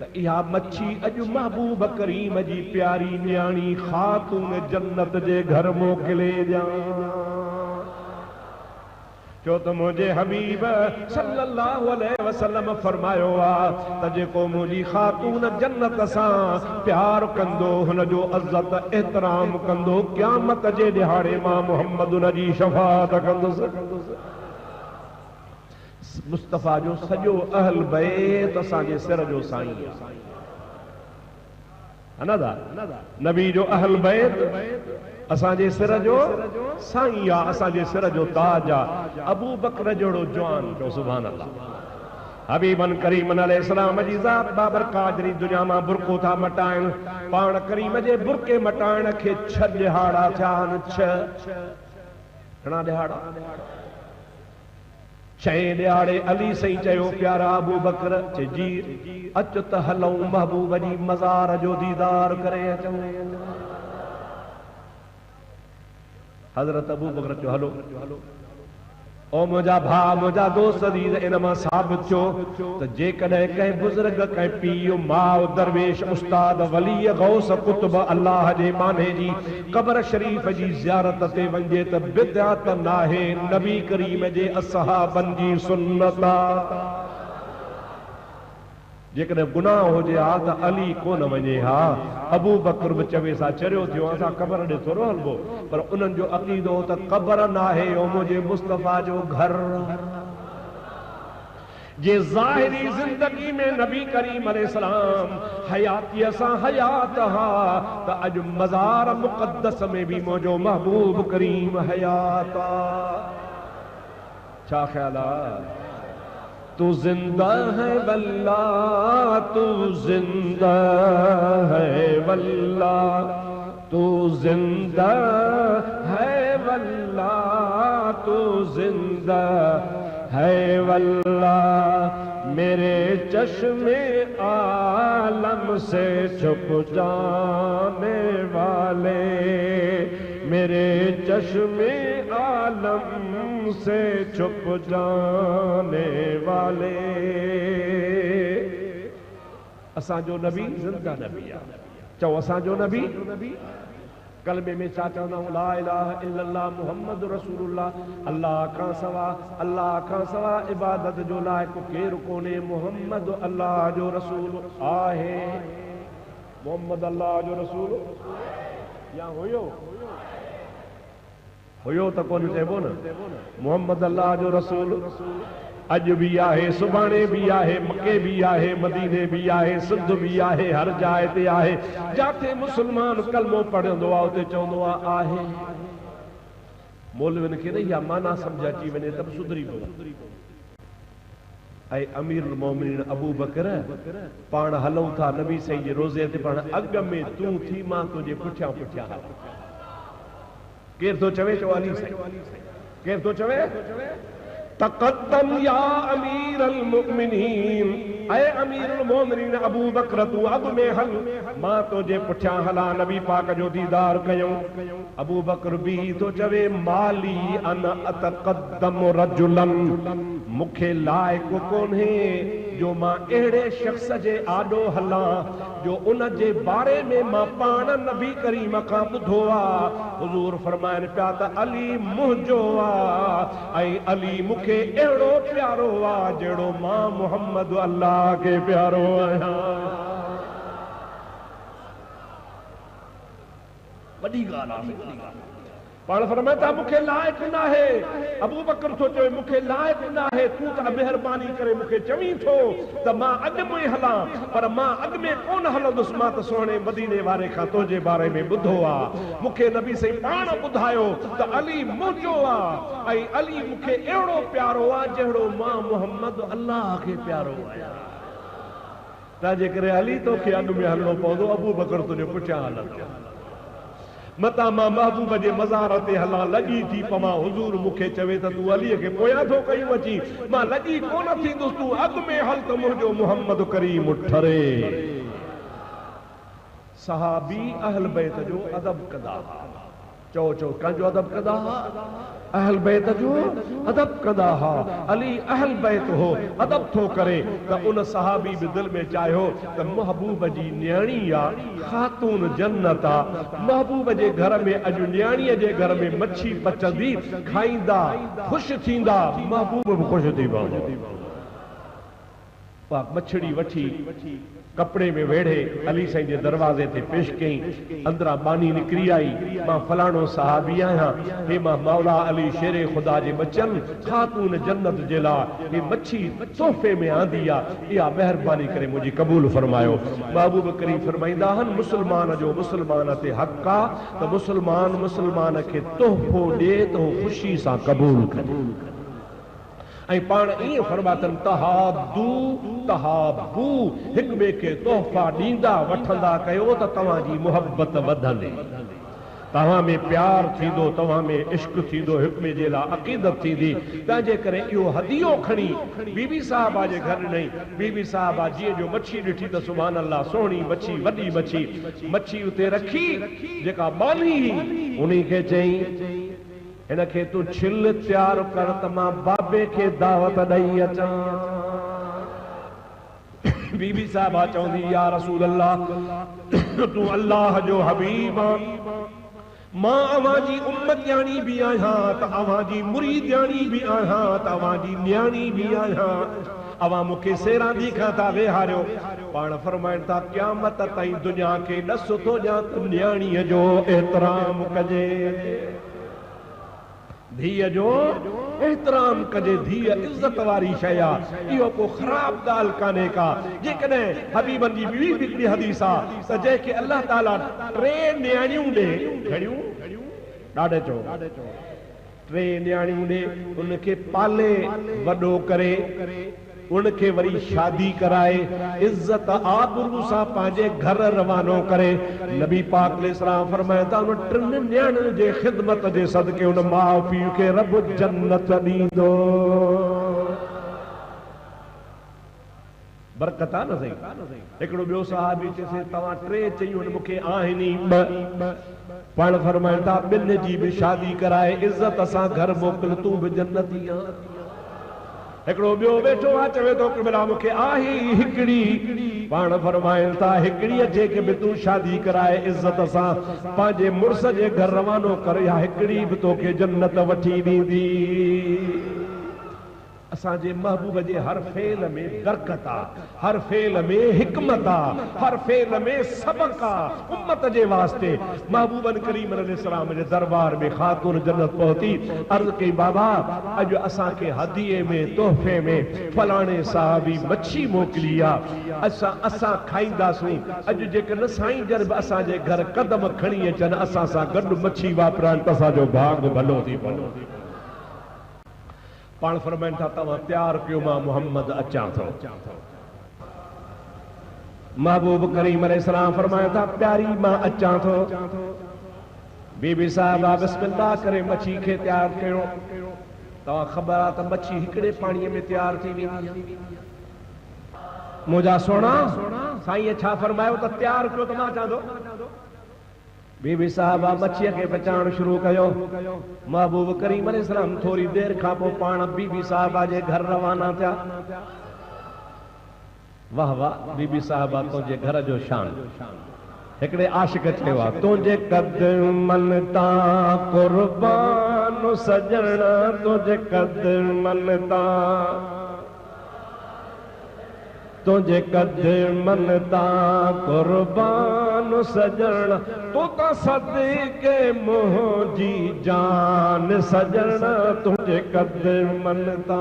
त इहा मच्छी अॼु महबूब करीम जी प्यारी न्याणी ख़ातून जन्नत जे घर मोकिले ॾियां। छो त मुंहिंजे हबीब सल्लल्लाहु अलैहि वसल्लम फरमायो आहे त जेको मुंहिंजी ख़ातून जन्नत सां प्यार कंदो, हुन जो इज़्ज़त एहतराम कंदो, क़यामत जे ॾिहाड़े मां मुहम्मद उन जी शफ़ाअत कंदुसि। मुस्तफ़ा जो सॼो अहल बैत असांजे सिर जो साईं आहे। नबी जो अहल बैत असांजे सिर जो साईं आहे, असांजे सिर जो ताज आहे। अबू बकर जहिड़ो जवान जो सुभान अल्लाह हबीबन करीमन अलैहिस्सलाम जी ज़ात बाबर काजरी दुनिया मां बुरको था मटाइनि। पाण करीम जे बुरके मटाइण खे 6 ॾिहाड़ा थिया आहिनि। 6 घणा ॾिहाड़ा? 6 ॾिहाड़े अली साईं चयो प्यारा अबू बकर जी अच त हलूं महबूब जी मज़ार जो दीदार करे अचूं। हज़रत अबू बकर चयो हलो। ओ मुंहिंजा भाउ, मुंहिंजा दोस्त दीद, इन मां साबित थियो त जेकॾहिं कंहिं बुज़ुर्ग, कंहिं पीउ, माउ, दरवेश, उस्ताद, वली, गौस, कुतुब अल्लाह जे माने जी क़ब्र शरीफ़ जी ज़ियारत ते वञे त बिदअत नाहे, नबी करीम जे असहाबनि जी सुन्नत आहे। जेकॾहिं गुनाह हुजे हा त अली कोन वञे हा। अबू बकर बि चवे सा चरियो थियो असां क़ब्र ॾे थोरो हलबो, पर उन्हनि जो अक़ीदो त क़ब्र नाहे, ओ मुंहिंजे मुस्तफ़ा जो घर। जे ज़ाहिरी ज़िंदगी में नबी करीम अलैहिस्सलाम हयातीअ सां हयात हा त अॼु मज़ार मुक़द्दस में बि मुंहिंजो महबूब करीम हयात आहे। छा ख़्याल आहे? तू जिंदा है वल्ला, तू जिंदा है वल्ला, तू जिंदा है वल्ला, तू जिंदा है वल्ला। मेरे चश्मे आलम से छुप जाने वाले, मेरे चश्मे आलम से छुप जाने वाले। असांजो नबी ज़िंदा नबी आहे। चओ असांजो नबी। कलमे में छा चवंदा आहियूं? ला इलाहा इल्लल्लाह मुहम्मद रसूलुल्लाह। अल्लाह खां सवा इबादत जो लाइक़ु केरु कोन्हे। मुहम्मद अल्लाह जो रसूल आहे। मुहम्मद अल्लाह जो रसूल या हुयो त कोन चइबो न। मुहम्मद अल्लाह जो रसूल अॼु बि आहे, सुभाणे बि आहे, मके बि आहे, मदीने बि आहे, सिंध बि आहे, हर जाइ ते आहे। जिथे मुस्लमान कलमो पढ़ंदो आहे उते चवंदो आहे। मौलवियुनि खे न इहा माना सम्झ अची वञे त सुधरी पवे। ऐं अमीरुल मोमिनीन अबू बकर पाण हलूं था नबी साईं जे रोज़े ते, पाण अॻ में तूं थी, मां तुंहिंजे पुठियां पुठियां हलां। केर थो चवे? चओ अली साईं। केर थो चवे? तक़द्दम या अमीरुल मोमिनीन, ऐ अमीरुल मोमिनीन अबू बकर तूं अॻ में हल, मां तुंहिंजे पुठियां हलां, नबी पाक जो दीदार कयूं। अबू बकर बि थो चवे माली अन अतक़द्दम रजुलन, मूंखे लाइक़ु कोन्हे जो मां अहिड़े शख़्स जे आॾो हलां जो उन जे बारे में मां पाण नबी करीम खां ॿुधो आहे। हुज़ूर फरमाइनि पिया त अली मुंहिंजो आहे ऐं अली मूंखे अहिड़ो प्यारो आहे जहिड़ो मां मुहम्मद अल्लाह खे प्यारो आहियां। वॾी ॻाल्हि आहे। पाण फरमाए था मूंखे लाइक़ु न आहे। अबू बकर थो चवे मूंखे लाइक़ु न आहे, तूं त महिरबानी करे मूंखे चवीं थो त मां अॻु में हलां, पर मां अॻु में कोन हलंदुसि। मां त सुहिणे मदीने वारे खां तुंहिंजे बारे में ॿुधो आहे। मूंखे नबी साईं पाण ॿुधायो त अली मुंहिंजो आहे ऐं अली मूंखे अहिड़ो प्यारो आहे जहिड़ो मां मुहम्मद अल्लाह खे प्यारो आहियां। तंहिंजे करे अली तोखे अॻु में हलणो पवंदो, अबू बकर तुंहिंजे पुठियां हलंदो। मता मां महबूब जे मज़ार ते हलां लॻी थी पवां हुज़ूर मूंखे चवे त तूं अलीअ खे पोयां थो कयूं अची मां लॻी कोन थींदुसि तूं अॻु में हल त मुंहिंजो मुहम्मद करीम ठरे सहाबी अहल बैत जो अदब कंदा चओ चओ कंहिंजो अदब कंदा अहल बैत जो अदब कंदा हा अली अहल बैत हो अदब थो करे त उन सहाबी बि दिल में चाहियो त महबूब जी न्याणी आहे ख़ातून जन्नत आहे महबूब जे घर में अॼु न्याणीअ जे घर में मच्छी पचंदी खाईंदा ख़ुशि थींदा महबूब बि ख़ुशि थी पवंदो मछड़ी वठी कपड़े में वेढ़े अली साईं जे दरवाज़े ते पेश कई अंदरां बानी निकिरी आई मां फलाणो सहाबी आहियां हे मां मौला अली शेरे खुदा जे बचन ख़ातून जन्नत जे लाइ हे मच्छी तोहफ़े में आंदी आहे इहा महिरबानी करे मुंहिंजी क़बूल फरमायो महबूब करीम फरमाईंदा आहिनि मुस्लमान जो मुस्लमान ते हक़ आहे त मुस्लमान खे तोहफ़ो ॾिए त हू ख़ुशी सां क़बूल करे ऐं पाण ईअं फरमातन तहाबू हिक ॿिए खे तोहफ़ा ॾींदा वठंदा कयो त तव्हांजी मुहबत वधंदी तव्हां में प्यार थींदो तव्हां में इश्क थींदो हिक ॿिए जे लाइ अक़ीदत थींदी तंहिंजे करे इहो हदियो खणी बीबी साहिबा जे घर नहीं बीबी साहिबा जीअं जो मच्छी ॾिठी त सुभान अल्लाह सोहणी मच्छी वॾी मच्छी उते रखी जेका बानी उन्ही खे चई इनखे तू छिल तैयार कर त मां बाबे खे दावत ॾेई अचां बीबी साहिबा चवंदी या रसूल अल्लाह तू अल्लाह जो हबीब मां अवां जी उम्मत ॼाणी बि आहियां त अवां जी मुरीद ॼाणी बि आहियां त अवां जी न्याणी बि आहियां अवां मूंखे सेरांदी खां था वेहारियो पाण फरमाइनि था क़यामत ताईं दुनिया खे ॾस थो ॾियां त न्याणीअ जो एतिराम कजे धीअ जो एहतराम कजे धीअ इज्जत वारी शइ आहे इहो को ख़राब ॻाल्हि कान्हे का जेकॾहिं हबीबन जी ॿी हिकिड़ी हदीस आहे त जंहिंखे अल्लाह ताला 3 न्याणियूं ॾे घणियूं ॾाढे चओ 3 न्याणियूं ॾे उनखे पाले वॾो करे उनखे वरी शादी कराए इज्जत आबरू सां पंहिंजे घर रवानो करे नबी पाक अलैहिस्सलाम फरमाया उन 3 न्याणियुनि जे ख़िदमत जे सदके उन माउ पीउ खे रब जन्नत ॾींदो बरकत आहे न सही हिकिड़ो ॿियो सहाबी चएसि तव्हां 3 चयूं मूंखे आहिनि 2 पाण फरमाइनि था 2 जी बि शादी कराए इज्जत सां घर मोकिल तूं बि जन्नती आहे हिकिड़ो ॿियो वेठो आहे चवे थो कि भला मूंखे आहे हिकिड़ी पाण फरमाइनि था हिकिड़ीअ जेके बि तूं शादी कराए इज्जत सां पंहिंजे मुड़ुस जे घर रवानो कर या हिकिड़ी बि तोखे जन्नत वठी ॾींदी असांजे महबूब जे हर फेल में बरकत आहे हर फेल में हिकमत आहे हर फेल में सबक आहे उम्मत जे वास्ते महबूबन करीम अलैहिस्सलाम जे दरबार में ख़ातून जन्नत पहुती अर्ज़ कई बाबा अॼु असांखे हदीए में तोहफ़े में फलाणे साहबी मच्छी मोकिली आहे असां खाईंदासीं अॼु जेकॾहिं साईं जन बि असांजे घर कदम खणी अचनि असां सां गॾु मच्छी वापराइनि त असांजो भाग भलो थी पवंदो पाण फरमाइनि था तव्हां तैयार कयो मां मुहम्मद अचां थो महबूब करीम अलैहिस्सलाम फरमाया था प्यारी मां अचां थो बीबी साहिबा बिस्मिल्लाह करे मच्छी खे तैयार कयो तव्हां ख़बर आहे त मच्छी हिकिड़े पाणीअ में तैयार थी वेंदी आहे मुंहिंजा सोना साईं छा फरमायो त तैयार कयो त मां अचां थो बीबी साहिबा मच्छीअ खे बचाइण शुरू कयो महबूब करीम अलैहिस्सलाम थोरी देर खां पोइ पाण बीबी साहिबा जे घर रवाना थिया वाह वाह बीबी साहिबा तुंहिंजे घर जो शान हिकिड़े आशिक चयो आहे तुंहिंजे कदमन तां कुर्बान सजण तुंहिंजे कदमन तां तुझे कदमन तां कुर्बान सजण तू तो सदके मुंहिंजी जान सजण तुझे कदमन तां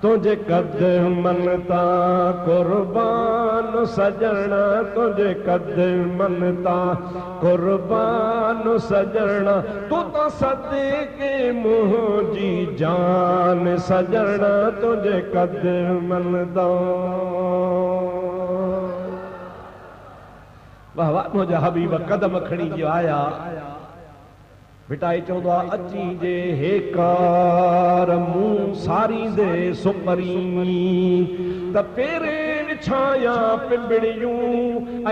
तुझे कदमन तां कुर्बान सजण तुझे कदमन तां कुर्बान सजण तू तो सदके मुंहिंजी जान सजण तुझे कदमन तां वाह वाह मुझा हबीब कदम खणी जो आया बिटाई चौंदो अची जे हेकार मुंह सारी दे सुपरी त पेरे विछाया पिंबड़ियूं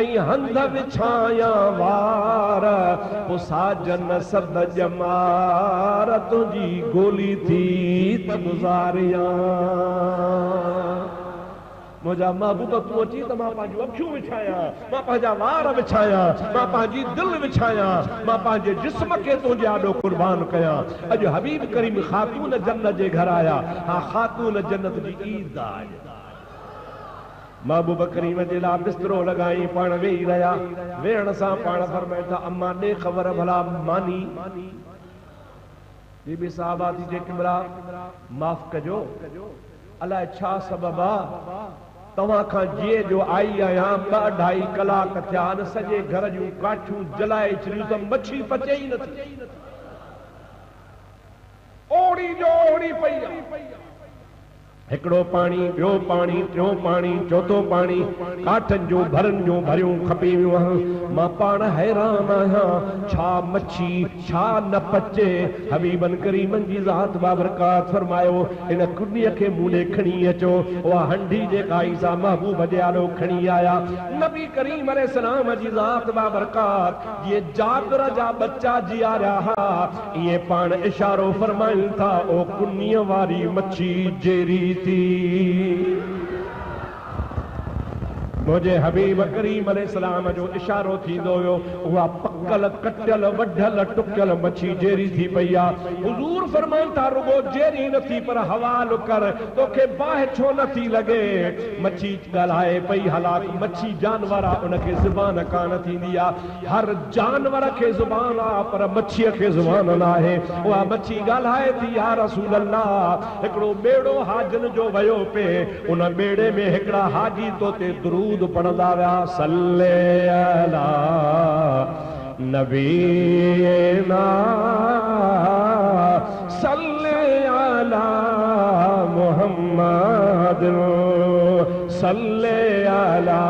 ऐं हंध विछाया वार साजन सद जमार तुझी गोली थी त गुज़ारिया मुझा महबूब तू अची त मां पंहिंजूं अखियूं विछाया मां पंहिंजा वार विछाया मां पंहिंजी दिल विछाया मां पंहिंजे जिस्म खे तुंहिंजे आॾो कुर्बान कयां अॼु हबीब करीम ख़ातून जन्नत जे घर आया हा ख़ातून जन्नत जी ईद आहे महबूब करीम जे लाइ बिस्तरो लॻाई पाण वेही रहिया वेहण सां पाण फरमाए था अम्मा ॾे ख़बर भला मानी बीबी साहबा थी जे किमरा माफ़ कजो अलाए छा सबब आहे तव्हां खां जीअं जो आई आहियां 2-2.5 कलाक थिया न सॼे घर जूं काठियूं जलाए छॾियूं त मच्छी पचे ई नथी ओड़ी जो ओड़ी पई आहे हिकिड़ो पाणी ॿियो पाणी टियों पाणी चौथों पाणी काठनि जो भरनि जो भरियूं खपी वियूं मां पाण हैरान आहियां छा मच्छी छा न पचे हबीबन करीमन जी ज़ात बाबरकात फरमायो इन कुनीअ खे मूं ॾे खणी अचो उहा हंडी जेका ईसा महबूब जे आॾो खणी आया नबी करीम अलैहिस्सलाम जी ज़ात बाबरकात जीअं जाबिर जा बच्चा जियारिया हा ईअं पाण इशारो फरमाइनि था ओ कुनीअ वारी मच्छी जेरी मुझे हबीब करीम अलैहिस्सलाम जो इशारो थींदो हुयो उहा पकल कटियल वढल टुकियल मच्छी जेरी थी पई आहे हुजूर फरमाइनि था रुगो जेरी नथी पर हवालो कर तोखे बाहि छो नथी लॻे मच्छी ॻाल्हाए पई हालांकि मच्छी जानवर आहे उनखे ज़ुबान कान थींदी आहे हर जानवर खे ज़ुबान आहे पर मच्छीअ खे ज़ुबान न आहे उहा मच्छी ॻाल्हाए थी या रसूल अल्लाह हिकिड़ो ॿेड़ो हाजन जो वियो पे उन ॿेड़े में हिकिड़ा हाजी तो ते दुरूद पढ़ंदा विया सल्ले अला नबीना सल्ले अला मुहम्मद सल्ले अला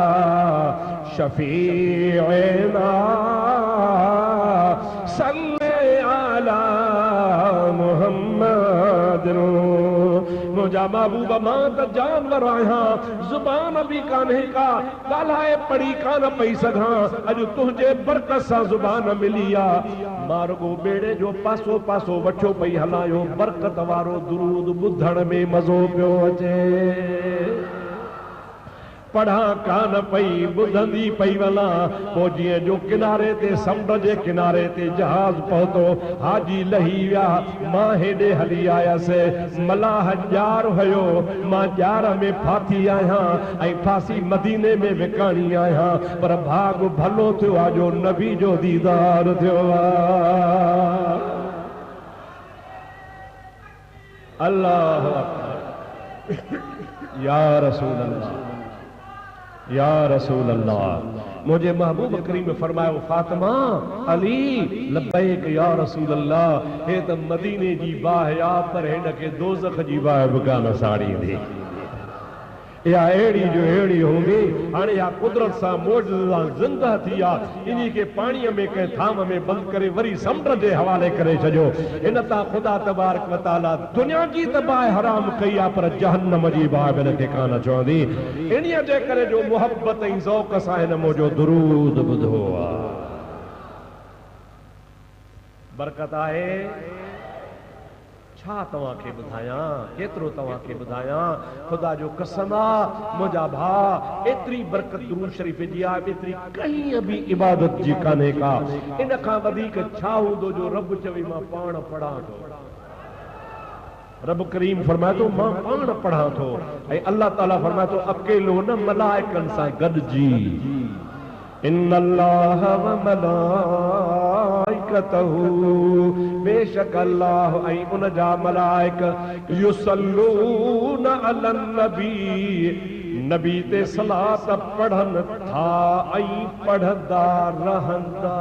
शफीअना सल्ले अला मुहम्मद मुझा महबूब मां त जानवर आहियां ज़ुबान बि कान्हे का ॻाल्हाए पढ़ी कान पई सघां अॼु तुंहिंजे बरकत सां ज़ुबान मिली आहे मां रुगो ॿेड़े जो पासो पासो वठो पई हलायो बरकत वारो दुरूद ॿुधण में मज़ो पियो अचे पढ़ा कान पई ॿुधंदी पई वञा पोइ जीअं जो किनारे ते समुंड जे किनारे ते जहाज़ पहुतो हाजी लही विया मां हेॾे हली आयसि मलाह ॼार हुयो मां ॼार में फाथी आहियां ऐं फासी मदीने में विकाणी आहियां पर भाग भलो थियो आहे जो नबी जो दीदार थियो आहे अल्लाह या रसूल अल्लाह या रसूल अल्लाह मुझे महबूब करीम फरमायो फातिमा अली लब्बैक या रसूल अल्लाह हे त मदीने जी बाह पर हिन खे दोज़ख जी बाह बि कान साड़ींदी या अहिड़ी जो अहिड़ी हूंदी हाणे या कुदरत सां मौजूदा ज़िंदा थी आहे इन्ही खे पाणीअ में कंहिं थाम में बंदि करे वरी समुंड जे हवाले करे छॾियो हिन तां ख़ुदा तबारक व तआला दुनिया जी त बाहि हराम कई आहे पर जहन्नम जी बाहि हिन खे कान चवंदी इन्हीअ जे करे जो मुहबत ऐं ज़ौक़ सां हिन मुंहिंजो दुरूद ॿुधो आहे बरकत आहे छा तव्हां खे ॿुधायां केतिरो तव्हां खे ॿुधायां ख़ुदा जो कसम आहे मुंहिंजा भाउ एतिरी बरकत दुरूद शरीफ़ जी आहे एतिरी कंहिं बि इबादत जी कान्हे का इन खां वधीक छा हूंदो जो रब चवे मां पाण पढ़ां थो रब करीम फरमाए थो मां पाण पढ़ां थो ऐं अल्लाह ताला फरमाए थो अकेलो न मलाइकनि सां गॾिजी इन्नल्लाह व मलाइकतहू बेशक अल्लाह ऐं उन जा मलाइक युसल्लून अलन नबी नबी ते सलात पढ़नि था ऐं पढ़ंदा रहंदा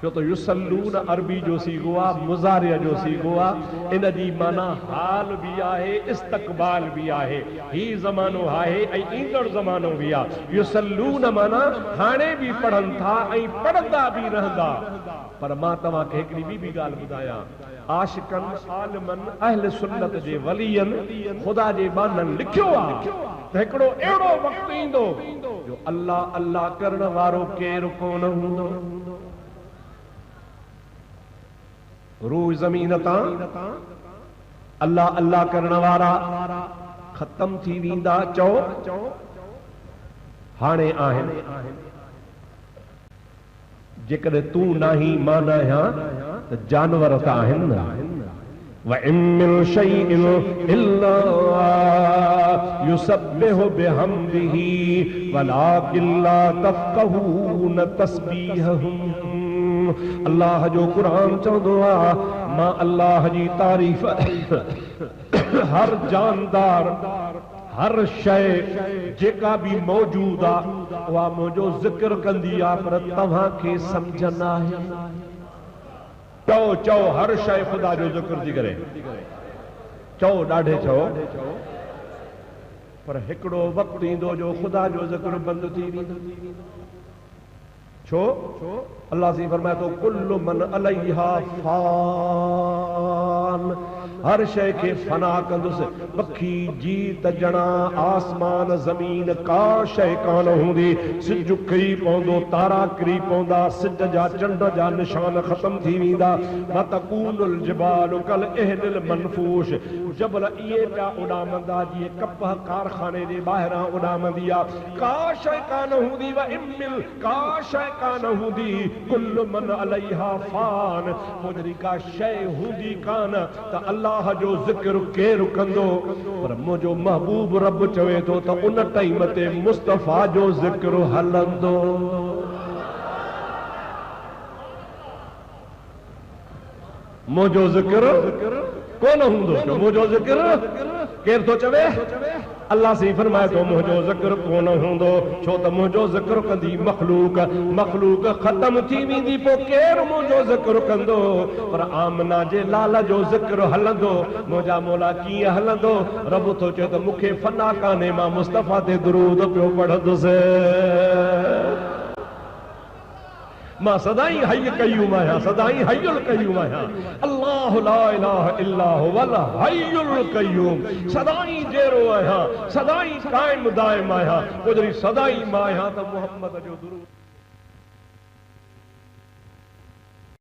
छो तो युसल्लून अरबी जो सीगो आहे, मुज़ारिअ जो सीगो आहे। इन जी माना हाल भी आहे, इस्तक़बाल भी आहे। ही ज़मानो आहे ऐं ईंदड़ ज़मानो भी आहे। युसल्लून माना हाणे भी पढ़नि था ऐं पढ़ंदा भी रहंदा। पर मां तव्हांखे हिकिड़ी ॿी ॻाल्हि ॿुधायां, आशिकन आलिमन अहल सुन्नत जे वलियन ख़ुदा जे बानन लिखियो आहे त हिकिड़ो अहिड़ो वक़्तु ईंदो जो अल्लाह अल्लाह करण वारो केरु कोन हूंदो। रूह ज़मीन तां अल्लाह अल्लाह करण वारा ख़त्म थी वेंदा। चओ हाणे आहिनि, जेकॾहिं तूं नाही मां न आहियां त जानवर त आहिनि न। وَإِن مِّن شَيْءٍ إِلَّا يُسَبِّحُ بِحَمْدِهِ وَلَكِن لَّا تَفْقَهُونَ تَسْبِيحَهُمْ। अल्लाह जो क़ुरान चवंदो आहे, मां अल्लाह जी तारीफ़ हर जानदार हर शइ जेका भी मौजूद आहे उहा मुंहिंजो ज़िक्र कंदी आहे, पर तव्हांखे सम्झ न आहे। चओ चओ हर शइ ख़ुदा जो ज़िक्र थी करे। चओ ॾाढे चओ, पर हिकिड़ो वक़्तु ईंदो जो ख़ुदा जो ज़िक्र बंदि थी वेंदो। छो? अल्लाह से फरमाए तो कुल्लु मन अलैहा फान, हर शइ खे फना कंदुसि। पखी जीत ॼणा आसमान ज़मीन का शइ कान हूंदी। सिज किरी पवंदो, तारा किरी पवंदा, सिज जा चंड जा निशान ख़त्म थी वेंदा। मतकूनुल जिबाल कल इहनिल मनफूश, जबल इहे पिया उॾामंदा जीअं कपह कारखाने जे ॿाहिरां उॾामंदी आहे। का शइ कान हूंदी, व इमिल का शइ कान हूंदी, कुल्लु मन अलैहा फान, पोइ का शइ हूंदी कान त अल्लाह जो ज़िक्र केरु कंदो। पर मुंहिंजो महबूब रब चवे थो त उन टाइम ते मुस्तफ़ा जो ज़िक्र हलंदो। मुंहिंजो ज़िक्र कोन हूंदो। मुंहिंजो ज़िक्र केरु थो चवे? अल्लाह से फरमाए तो मुंहिंजो ज़िक्र कोन हूंदो। छो त मुंहिंजो ज़िक्र कंदी मखलूक, मखलूक ख़त्म थी वेंदी, पोइ केरु मुंहिंजो ज़िक्र कंदो? पर आमना जे लाल जो ज़िक्र हलंदो। मुंहिंजा मौला कीअं हलंदो? रब थो चए त मूंखे फना कान्हे, मां मुस्तफ़ा ते दुरूद पियो पढ़ंदुसि। मां सदाई हय कयूम आहियां, सदाई हयुल कयूम आहियां। अल्लाह ला इलाहा इल्ला हुवल हयुल कयूम, सदाई जेरो आहियां, सदाई काइम दाइम आहियां। पोइ जॾहिं सदाई मां आहियां त मुहम्मद जो दुरूद